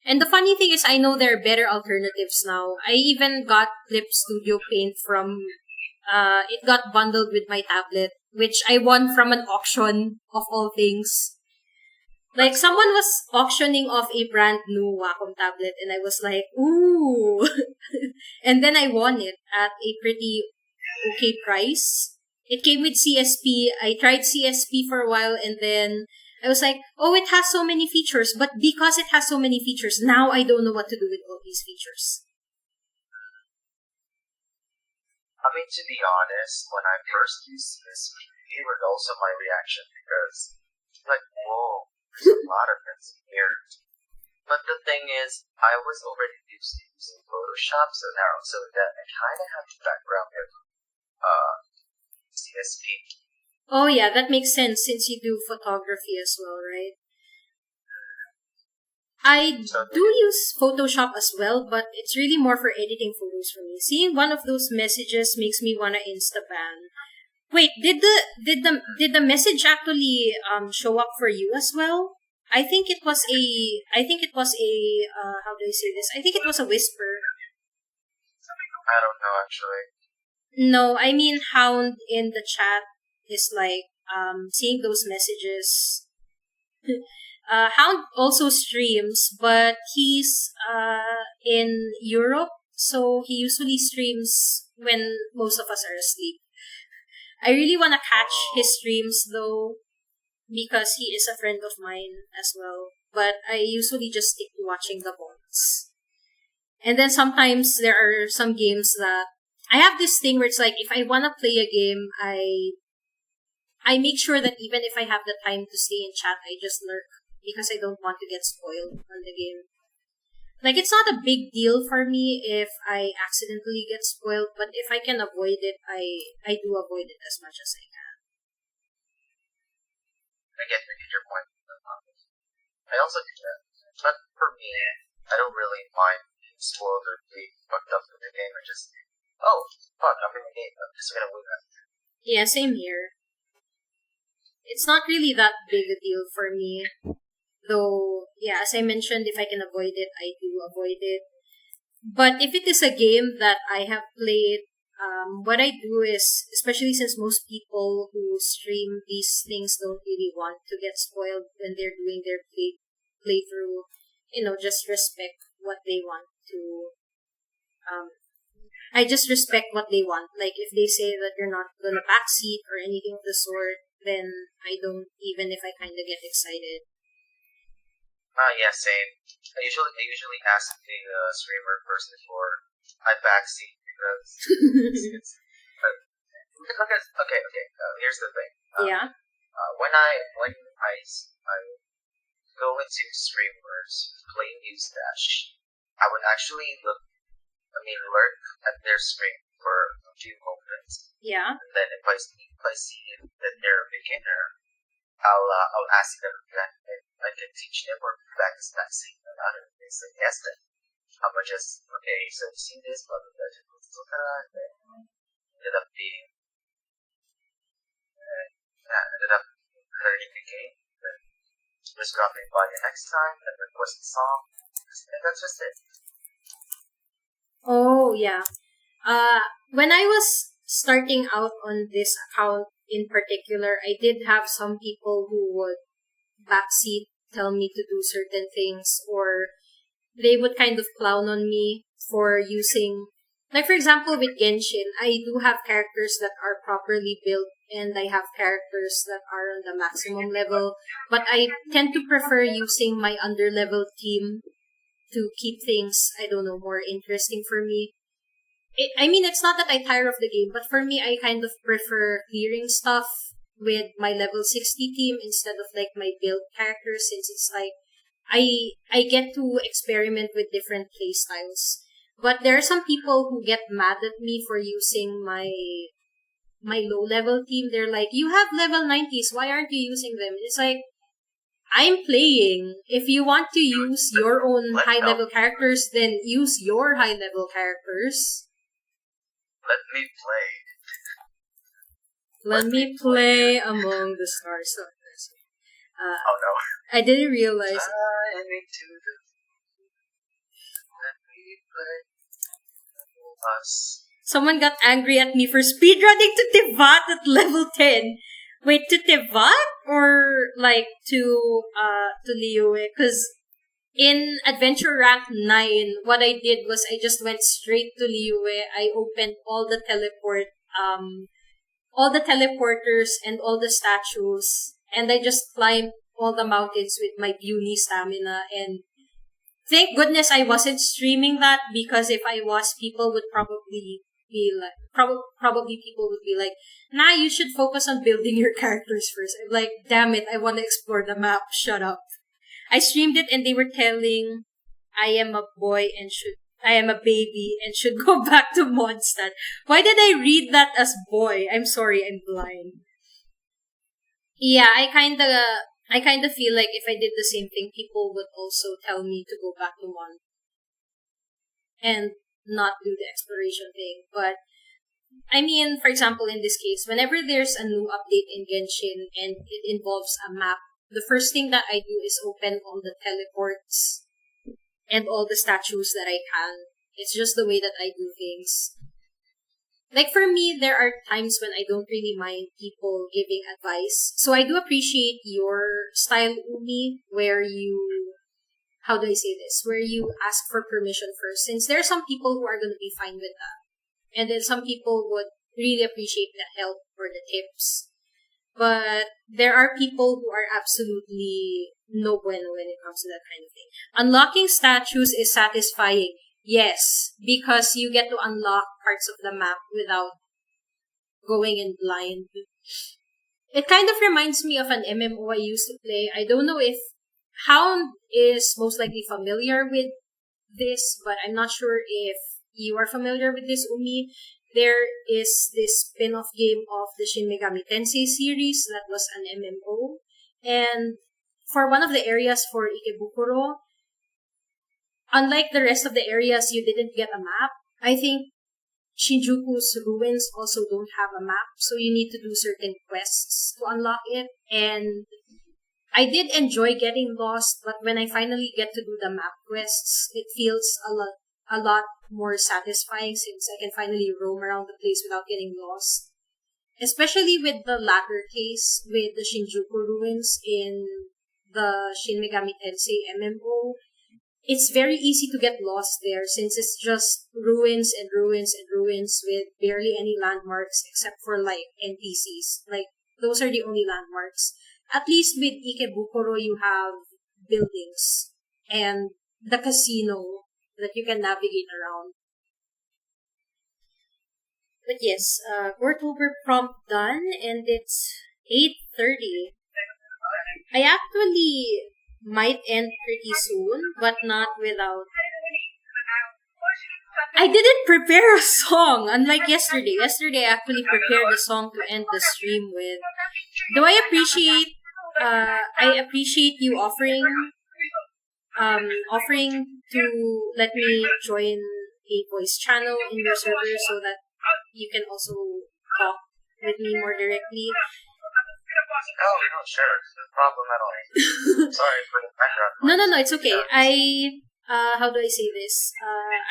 And the funny thing is I know there are better alternatives now. I even got Clip Studio Paint from it got bundled with my tablet, which I won from an auction of all things. Like someone was auctioning off a brand new Wacom tablet and I was like, ooh. And then I won it at a pretty okay price. It came with CSP. I tried CSP for a while and then I was like, oh, it has so many features. But because it has so many features, now I don't know what to do with all these features.
I mean, to be honest, when I first used this, it was also my reaction because, like, whoa, there's a lot of this here. But the thing is, I was already used to using Photoshop, so that I kind of have the background of CSP.
Oh yeah, that makes sense since you do photography as well, right? I
So
do use Photoshop as well, but it's really more for editing photos for me. Seeing one of those messages makes me wanna insta ban. Wait, did the message actually show up for you as well? I think it was a how do I say this? I think it was a whisper.
I don't know actually.
No, I mean Hound in the chat is like seeing those messages. Hound also streams, but he's in Europe, so he usually streams when most of us are asleep. I really want to catch his streams though, because he is a friend of mine as well. But I usually just stick to watching the bots. And then sometimes there are some games that I have this thing where it's like if I want to play a game, I make sure that even if I have the time to stay in chat, I just lurk because I don't want to get spoiled on the game. Like, it's not a big deal for me if I accidentally get spoiled, but if I can avoid it, I do avoid it as much as I can.
I get your point. I also do that. But for me, I don't really mind being spoiled or being fucked up with the game. I just, oh, fuck, I'm in the game. I'm just gonna win that.
Yeah, same here. It's not really that big a deal for me. Though, yeah, as I mentioned, if I can avoid it, I do avoid it. But if it is a game that I have played, what I do is, especially since most people who stream these things don't really want to get spoiled when they're doing their playthrough, just respect what they want to, um, I just respect what they want. Like, if they say that you're not gonna backseat or anything of the sort, then I don't, even if I kinda get excited.
Yeah, same. I usually ask the streamer first before I backseat because it's because okay. Here's the thing.
Yeah.
When I go into streamers playing Mustache, I would actually lurk at their screen for a few moments,
Yeah.
and then if I see that they're a beginner, I'll ask them if I can teach them or backseat them out of this. They say yes, then how much is okay? So you see this, blah blah blah, blah, blah, blah, and then ended up being ended up learning the game. Then just dropping by the next time and request a song, and that's just it.
Oh, yeah. When I was starting out on this account in particular, I did have some people who would backseat, tell me to do certain things, or they would kind of clown on me for using, like for example with Genshin, I do have characters that are properly built and I have characters that are on the maximum level, but I tend to prefer using my underlevel team to keep things, I don't know, more interesting for me. It's not that I tire of the game, but for me, I kind of prefer clearing stuff with my level 60 team instead of like my build characters, since it's like I get to experiment with different playstyles. But there are some people who get mad at me for using my low level team. They're like, "You have level 90s, why aren't you using them?" It's like, I'm playing. If you want to use your own high level characters, then use your high level characters.
Let me play.
Let me play Among the Stars.
Oh no.
I didn't realize.
Let me play. Us.
Someone got angry at me for speedrunning to Tevat at level 10. Wait, to Tevat? Or like to Liyue? Because in Adventure Rank 9, what I did was I just went straight to Liyue. I opened all the teleporters and all the statues, and I just climbed all the mountains with my puny stamina. And thank goodness I wasn't streaming that, because if I was, people would probably be like, probably people would be like, nah, you should focus on building your characters first. I'm like, damn it, I want to explore the map. Shut up. I streamed it and they were telling I am a baby and should go back to Mondstadt. Why did I read that as boy? I'm sorry, I'm blind. Yeah, I kinda feel like if I did the same thing, people would also tell me to go back to Mon and not do the exploration thing. But for example, in this case, whenever there's a new update in Genshin and it involves a map, the first thing that I do is open all the teleports and all the statues that I can. It's just the way that I do things. Like for me, there are times when I don't really mind people giving advice. So I do appreciate your style, Umi, where you, how do I say this? Where you ask for permission first. Since there are some people who are going to be fine with that. And then some people would really appreciate the help or the tips. But there are people who are absolutely no bueno when it comes to that kind of thing. Unlocking statues is satisfying. Yes, because you get to unlock parts of the map without going in blind. It kind of reminds me of an MMO I used to play. I don't know if Hound is most likely familiar with this, but I'm not sure if you are familiar with this, Umi. There is this spin-off game of the Shin Megami Tensei series that was an MMO. And for one of the areas for Ikebukuro, unlike the rest of the areas, you didn't get a map. I think Shinjuku's ruins also don't have a map, so you need to do certain quests to unlock it. And I did enjoy getting lost, but when I finally get to do the map quests, it feels a lot more satisfying, since I can finally roam around the place without getting lost. Especially with the latter case, with the Shinjuku ruins in the Shin Megami Tensei MMO. it's very easy to get lost there since it's just ruins and ruins and ruins with barely any landmarks except for like NPCs. Like those are the only landmarks. At least with Ikebukuro you have buildings and the casino that you can navigate around. But yes, Goretober prompt done and it's 8:30. I actually might end pretty soon, but not without. I didn't prepare a song, unlike yesterday. Yesterday, I actually prepared a song to end the stream with. Though I appreciate you offering to let me join a voice channel in your server so that you can also talk with me more directly.
Oh, no, sure. No problem at all. Sorry for the background noise.
No, it's okay. How do I say this?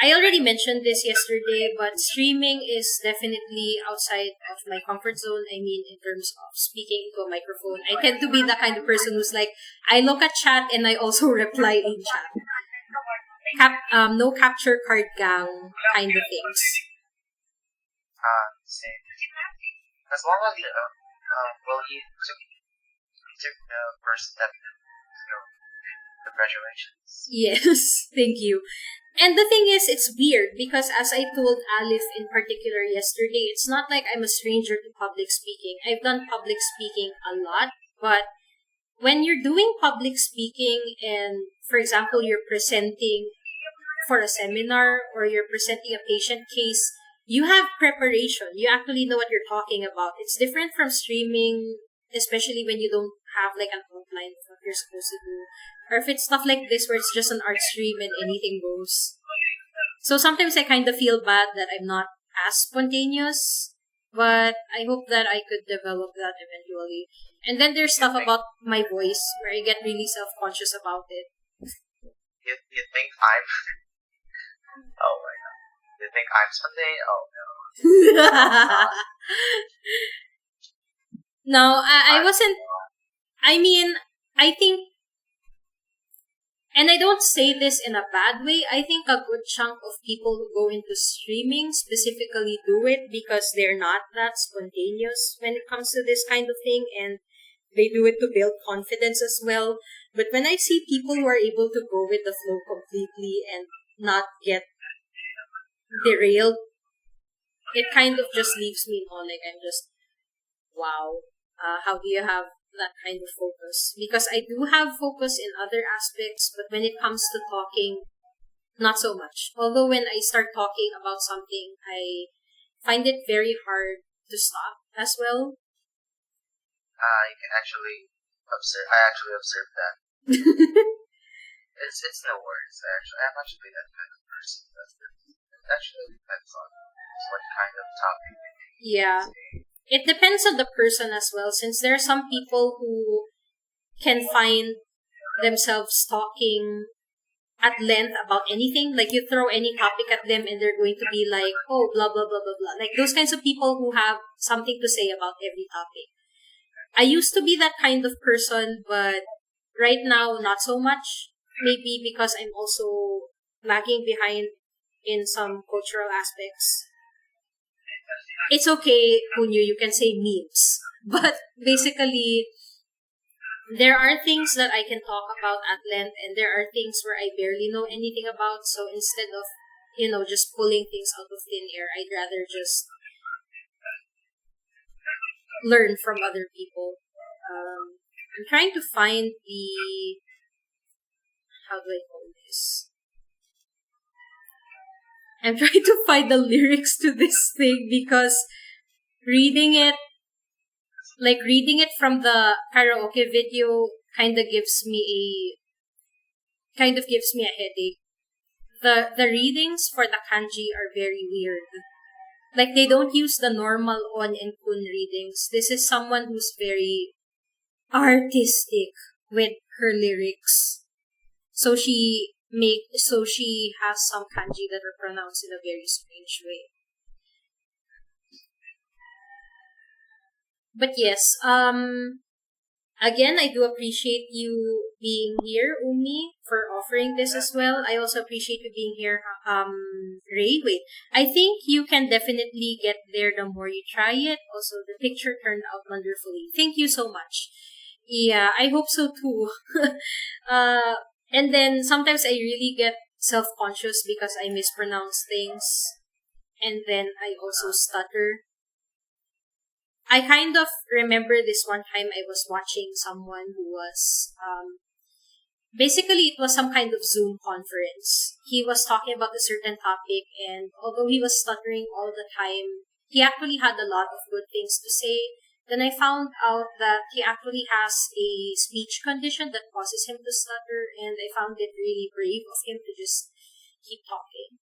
I already mentioned this yesterday, but streaming is definitely outside of my comfort zone. I mean, in terms of speaking into a microphone. I tend to be the kind of person who's like, I look at chat and I also reply in chat. No capture card gang kind of things.
Same. As long as well, you took the first step. So, congratulations.
Yes, thank you. And the thing is, it's weird because as I told Alif in particular yesterday, it's not like I'm a stranger to public speaking. I've done public speaking a lot, but when you're doing public speaking and, for example, you're presenting for a seminar or you're presenting a patient case, you have preparation. You actually know what you're talking about. It's different from streaming, especially when you don't have like an outline of what you're supposed to do. Or if it's stuff like this where it's just an art stream and anything goes. So sometimes I kind of feel bad that I'm not as spontaneous, but I hope that I could develop that eventually. And then there's stuff about my voice where I get really self-conscious about it.
You think I'm... Oh my god. You think I'm spontaneous? Oh no.
No, I wasn't... I mean, I think... And I don't say this in a bad way. I think a good chunk of people who go into streaming specifically do it because they're not that spontaneous when it comes to this kind of thing, and they do it to build confidence as well. But when I see people who are able to go with the flow completely and not get derailed, it kind of just leaves me in awe. Like, I'm just, wow, how do you have that kind of focus? Because I do have focus in other aspects, but when it comes to talking, not so much. Although when I start talking about something, I find it very hard to stop as well.
You can actually observe. I actually observed that. It's no worries. I'm actually that kind of person. It actually depends on what kind of topic.
Yeah. It depends on the person as well, since there are some people who can find themselves talking at length about anything. Like, you throw any topic at them and they're going to be like, oh, blah, blah, blah, blah, blah. Like, those kinds of people who have something to say about every topic. I used to be that kind of person, but right now, not so much. Maybe because I'm also lagging behind in some cultural aspects. It's okay, Kunyo, you can say memes. But basically, there are things that I can talk about at length, and there are things where I barely know anything about. So instead of, just pulling things out of thin air, I'd rather just learn from other people. I'm trying to find the... How do I call this? I'm trying to find the lyrics to this thing because reading it from the karaoke video kind of gives me a headache. The readings for the kanji are very weird. Like, they don't use the normal on and kun readings. This is someone who's very artistic with her lyrics. So she has some kanji that are pronounced in a very strange way. But yes, again, I do appreciate you being here, Umi, for offering this as well. I also appreciate you being here, Ray. Wait, I think you can definitely get there the more you try it. Also, the picture turned out wonderfully. Thank you so much. Yeah, I hope so too. uh, and then sometimes I really get self-conscious because I mispronounce things. And then I also stutter. I kind of remember this one time I was watching someone who was, basically it was some kind of Zoom conference. He was talking about a certain topic, and although he was stuttering all the time, he actually had a lot of good things to say. Then I found out that he actually has a speech condition that causes him to stutter, and I found it really brave of him to just keep talking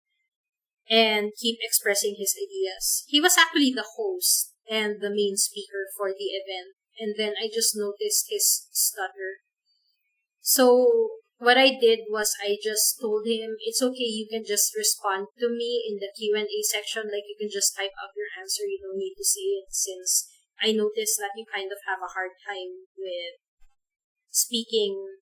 and keep expressing his ideas. He was actually the host and the main speaker for the event, and then I just noticed his stutter. So what I did was I just told him, it's okay, you can just respond to me in the Q&A section, like you can just type out your answer, you don't need to say it, since I noticed that you kind of have a hard time with speaking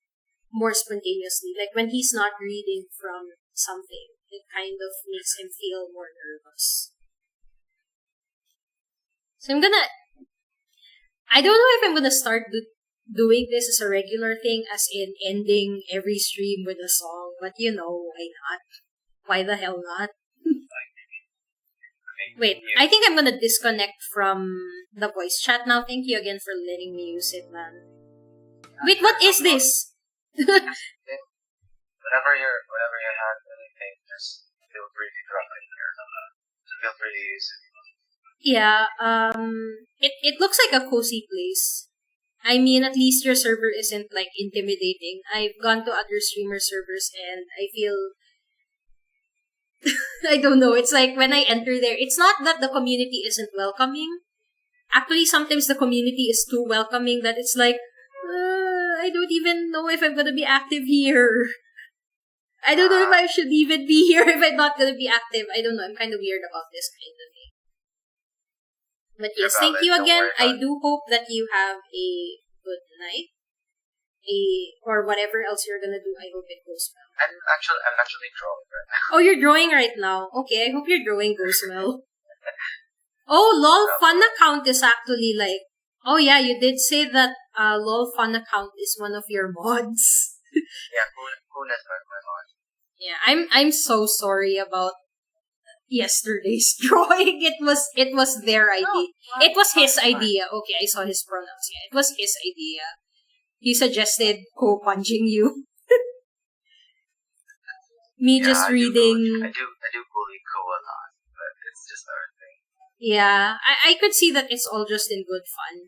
more spontaneously. Like when he's not reading from something, it kind of makes him feel more nervous. So I don't know if I'm gonna start doing this as a regular thing, as in ending every stream with a song, but why not? Why the hell not? Wait, I think I'm gonna disconnect from the voice chat now. Thank you again for letting me use it, man. Wait, what is this?
Whenever you have anything, just feel free to drop it here. Feel free to use it.
Yeah, it looks like a cozy place. I mean, at least your server isn't like intimidating. I've gone to other streamer servers and I feel I don't know, it's like when I enter there, it's not that the community isn't welcoming. Actually, sometimes the community is too welcoming that it's like, I don't even know if I'm gonna be active here. I don't know if I should even be here if I'm not gonna be active. I don't know, I'm kind of weird about this kind of thing. But yes, thank you again. I do hope that you have a good night. Or whatever else you're gonna do, I hope it goes well.
I'm actually drawing right now.
Oh, you're drawing right now. Okay, I hope your drawing goes well. Oh, LOL Fun Account is actually like... Oh yeah, you did say that LOL Fun Account is one of your mods.
Yeah, Kuna's my mod.
Yeah, I'm so sorry about yesterday's drawing. It was their idea. It was his idea. Okay, I saw his pronouns. Yeah, it was his idea. He suggested co-punching you. Me just reading.
I do bully Ko a lot, but it's just our thing.
Yeah, I could see that it's all just in good fun.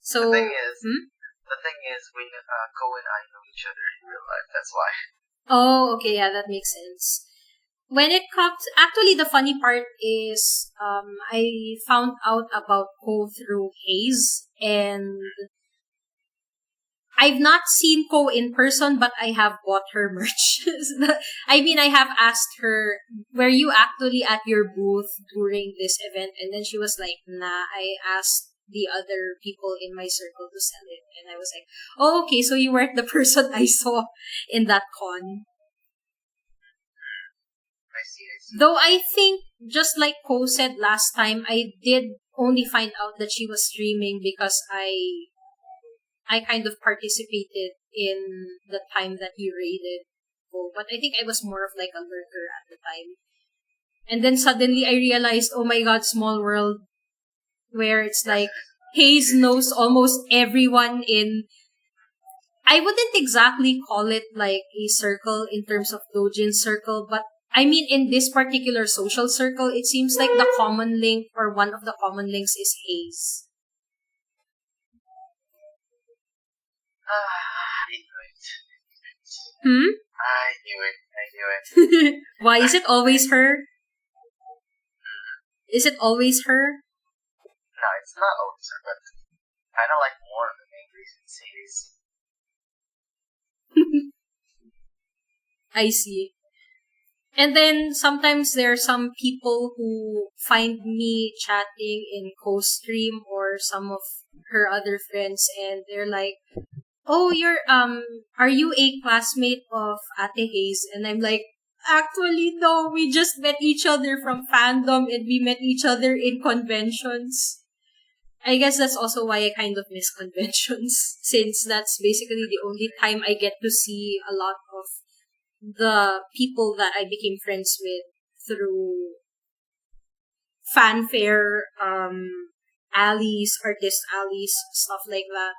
So
the thing is, we Ko and I know each other in real life. That's why.
Oh, okay, yeah, that makes sense. When it comes, actually, the funny part is, I found out about Ko through Haze, and I've not seen Ko in person, but I have bought her merch. I mean, I have asked her, were you actually at your booth during this event? And then she was like, nah, I asked the other people in my circle to sell it. And I was like, oh, okay, so you weren't the person I saw in that con.
I see.
Though I think, just like Ko said last time, I did only find out that she was streaming because I kind of participated in the time that he raided Ko. But I think I was more of like a lurker at the time. And then suddenly I realized, oh my god, small world. Where it's like, Haze knows almost everyone in... I wouldn't exactly call it like a circle in terms of Dojin circle, but I mean in this particular social circle, it seems like the common link or one of the common links is Haze.
I knew it. I knew it.
Why is it always her? Is it always her?
No, it's not always her, but kind of like more of the main reason series.
I see. And then sometimes there are some people who find me chatting in co-stream or some of her other friends, and they're like, oh, are you a classmate of Ate Hayes? And I'm like, actually, no, we just met each other from fandom and we met each other in conventions. I guess that's also why I kind of miss conventions, since that's basically the only time I get to see a lot of the people that I became friends with through fanfare, alleys, artist alleys, stuff like that.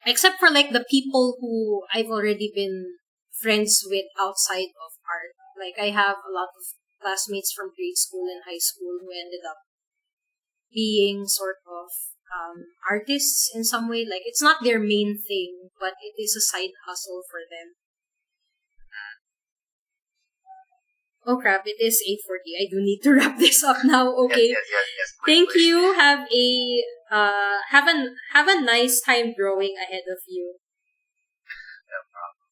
Except for like the people who I've already been friends with outside of art. Like I have a lot of classmates from grade school and high school who ended up being sort of artists in some way. Like it's not their main thing, but it is a side hustle for them. Oh crap, it is 8:40. I do need to wrap this up now. Okay.
Yes.
Thank you. Have a nice time drawing ahead of you.
No problem.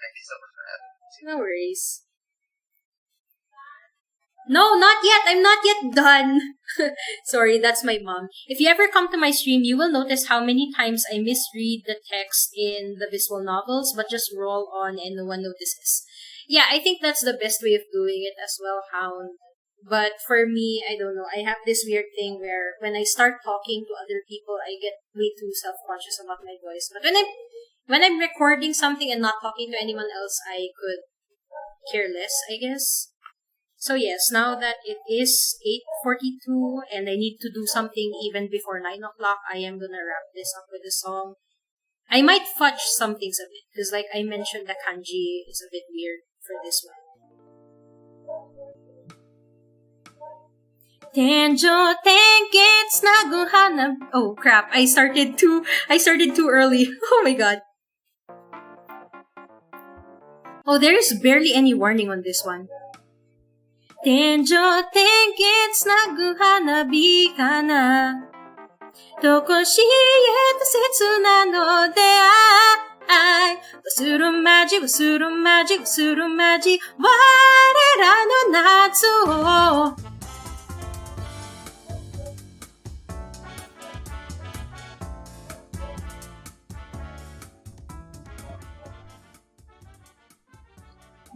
Thank you so much for having me.
No worries. No, not yet. I'm not yet done. Sorry, that's my mom. If you ever come to my stream, you will notice how many times I misread the text in the visual novels, but just roll on and no one notices. Yeah, I think that's the best way of doing it as well, Hound. But for me, I don't know. I have this weird thing where when I start talking to other people, I get way too self-conscious about my voice. But when I'm recording something and not talking to anyone else, I could care less, I guess. So yes, now that it is 8:42 and I need to do something even before 9 o'clock, I am gonna wrap this up with a song. I might fudge some things a bit, because like I mentioned, the kanji is a bit weird for this one. 天上天気つなぐ花 Oh crap, I started too early. Oh my god. Oh, there is barely any warning on this one. 天上天気つなぐ花火かなとこしえた切なので愛忘るまじ忘るまじ忘るまじ我らの夏を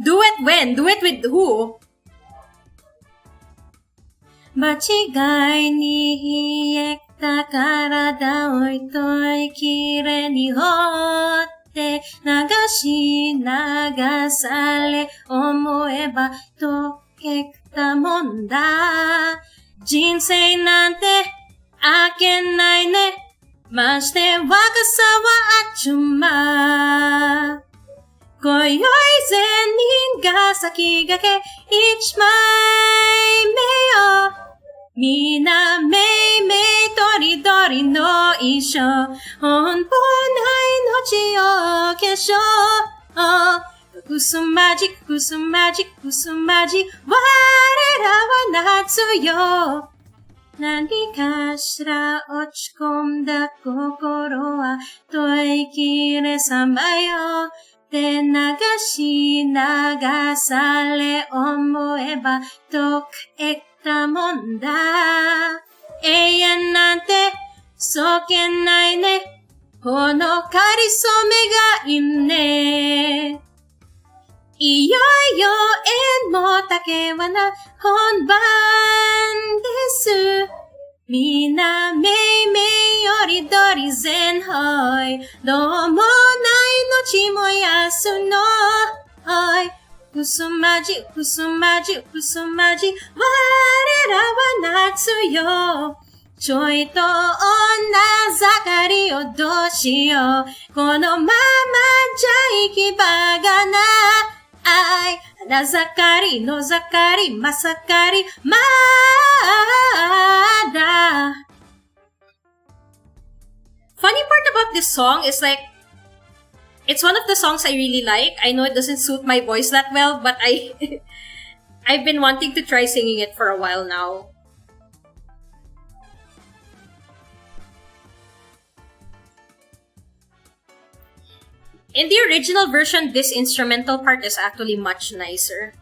Do it when? Do it with who? 間違いに冷えた体をきれに放って流し流され思えば溶けたもんだ人生なんてあけないねまして若さはあっちゅま今宵善人が先駆け一枚目よみなめいめいとりどりの衣装本当ない命を化粧くすまじくすまじくすまじ我らは夏よ何かしら落ち込んだ心は吐息れさまよで流し流され思えば溶けたもんだ永遠なんてそけないねこのかりそめがいいねいよいよ縁も竹はな本番ですみなめいめいよりどり全ほいどうもない後もやすのおいくすまじくすまじくすまじ我らは夏よちょいと女盛りをどうしようこのままじゃ行き場がない愛花盛りの盛りまさかりまだ Funny part about this song is like it's one of the songs I really like. I know it doesn't suit my voice that well, but I've been wanting to try singing it for a while now. In the original version, this instrumental part is actually much nicer.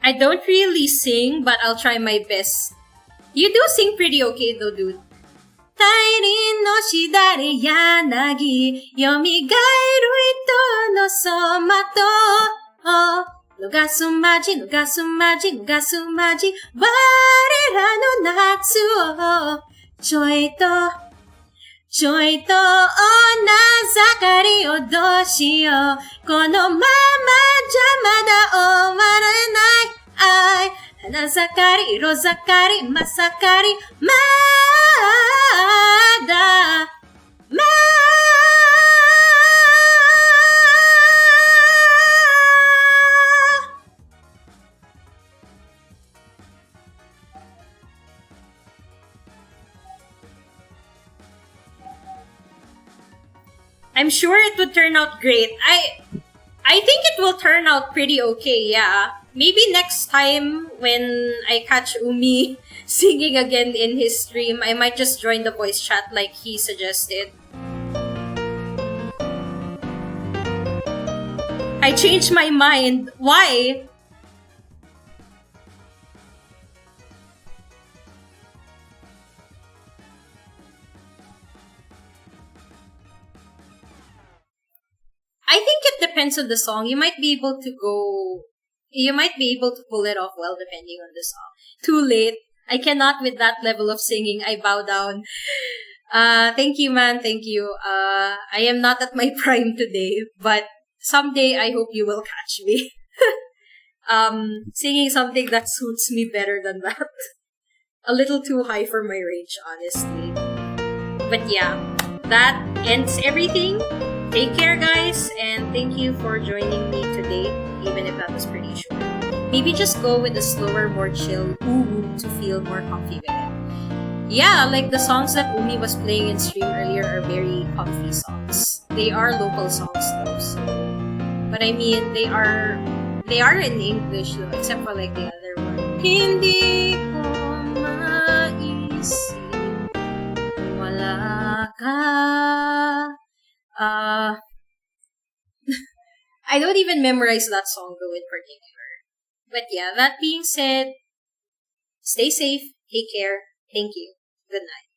I don't really sing, but I'll try my best. You do sing pretty okay though, dude. 大輪のしだれ柳、蘇る糸のそまと、逃すまじ、逃すまじ、逃すまじ、我らの夏を、ちょいと女盛りをどうしよう。このままじゃまだ終わらない愛。花盛り、色盛り、真盛り、まだ、I'm sure it would turn out great. I think it will turn out pretty okay, yeah. Maybe next time when I catch Umi singing again in his stream, I might just join the voice chat like he suggested. I changed my mind. Why? I think it depends on the song. You might be able to pull it off well depending on the song. Too late. I cannot with that level of singing. I bow down. Thank you, man. Thank you. I am not at my prime today, but someday I hope you will catch me. Singing something that suits me better than that. A little too high for my range, honestly. But yeah, that ends everything. Take care, guys, and thank you for joining me today, even if that was pretty short. Maybe just go with a slower, more chill ooh to feel more comfy with it. Yeah, like the songs that Umi was playing in stream earlier are very comfy songs. They are local songs though, so but I mean they are in English though, except for like the other one. Hindi ko maisip wala ka. I don't even memorize that song though in particular. But yeah, that being said, stay safe, take care, thank you, good night.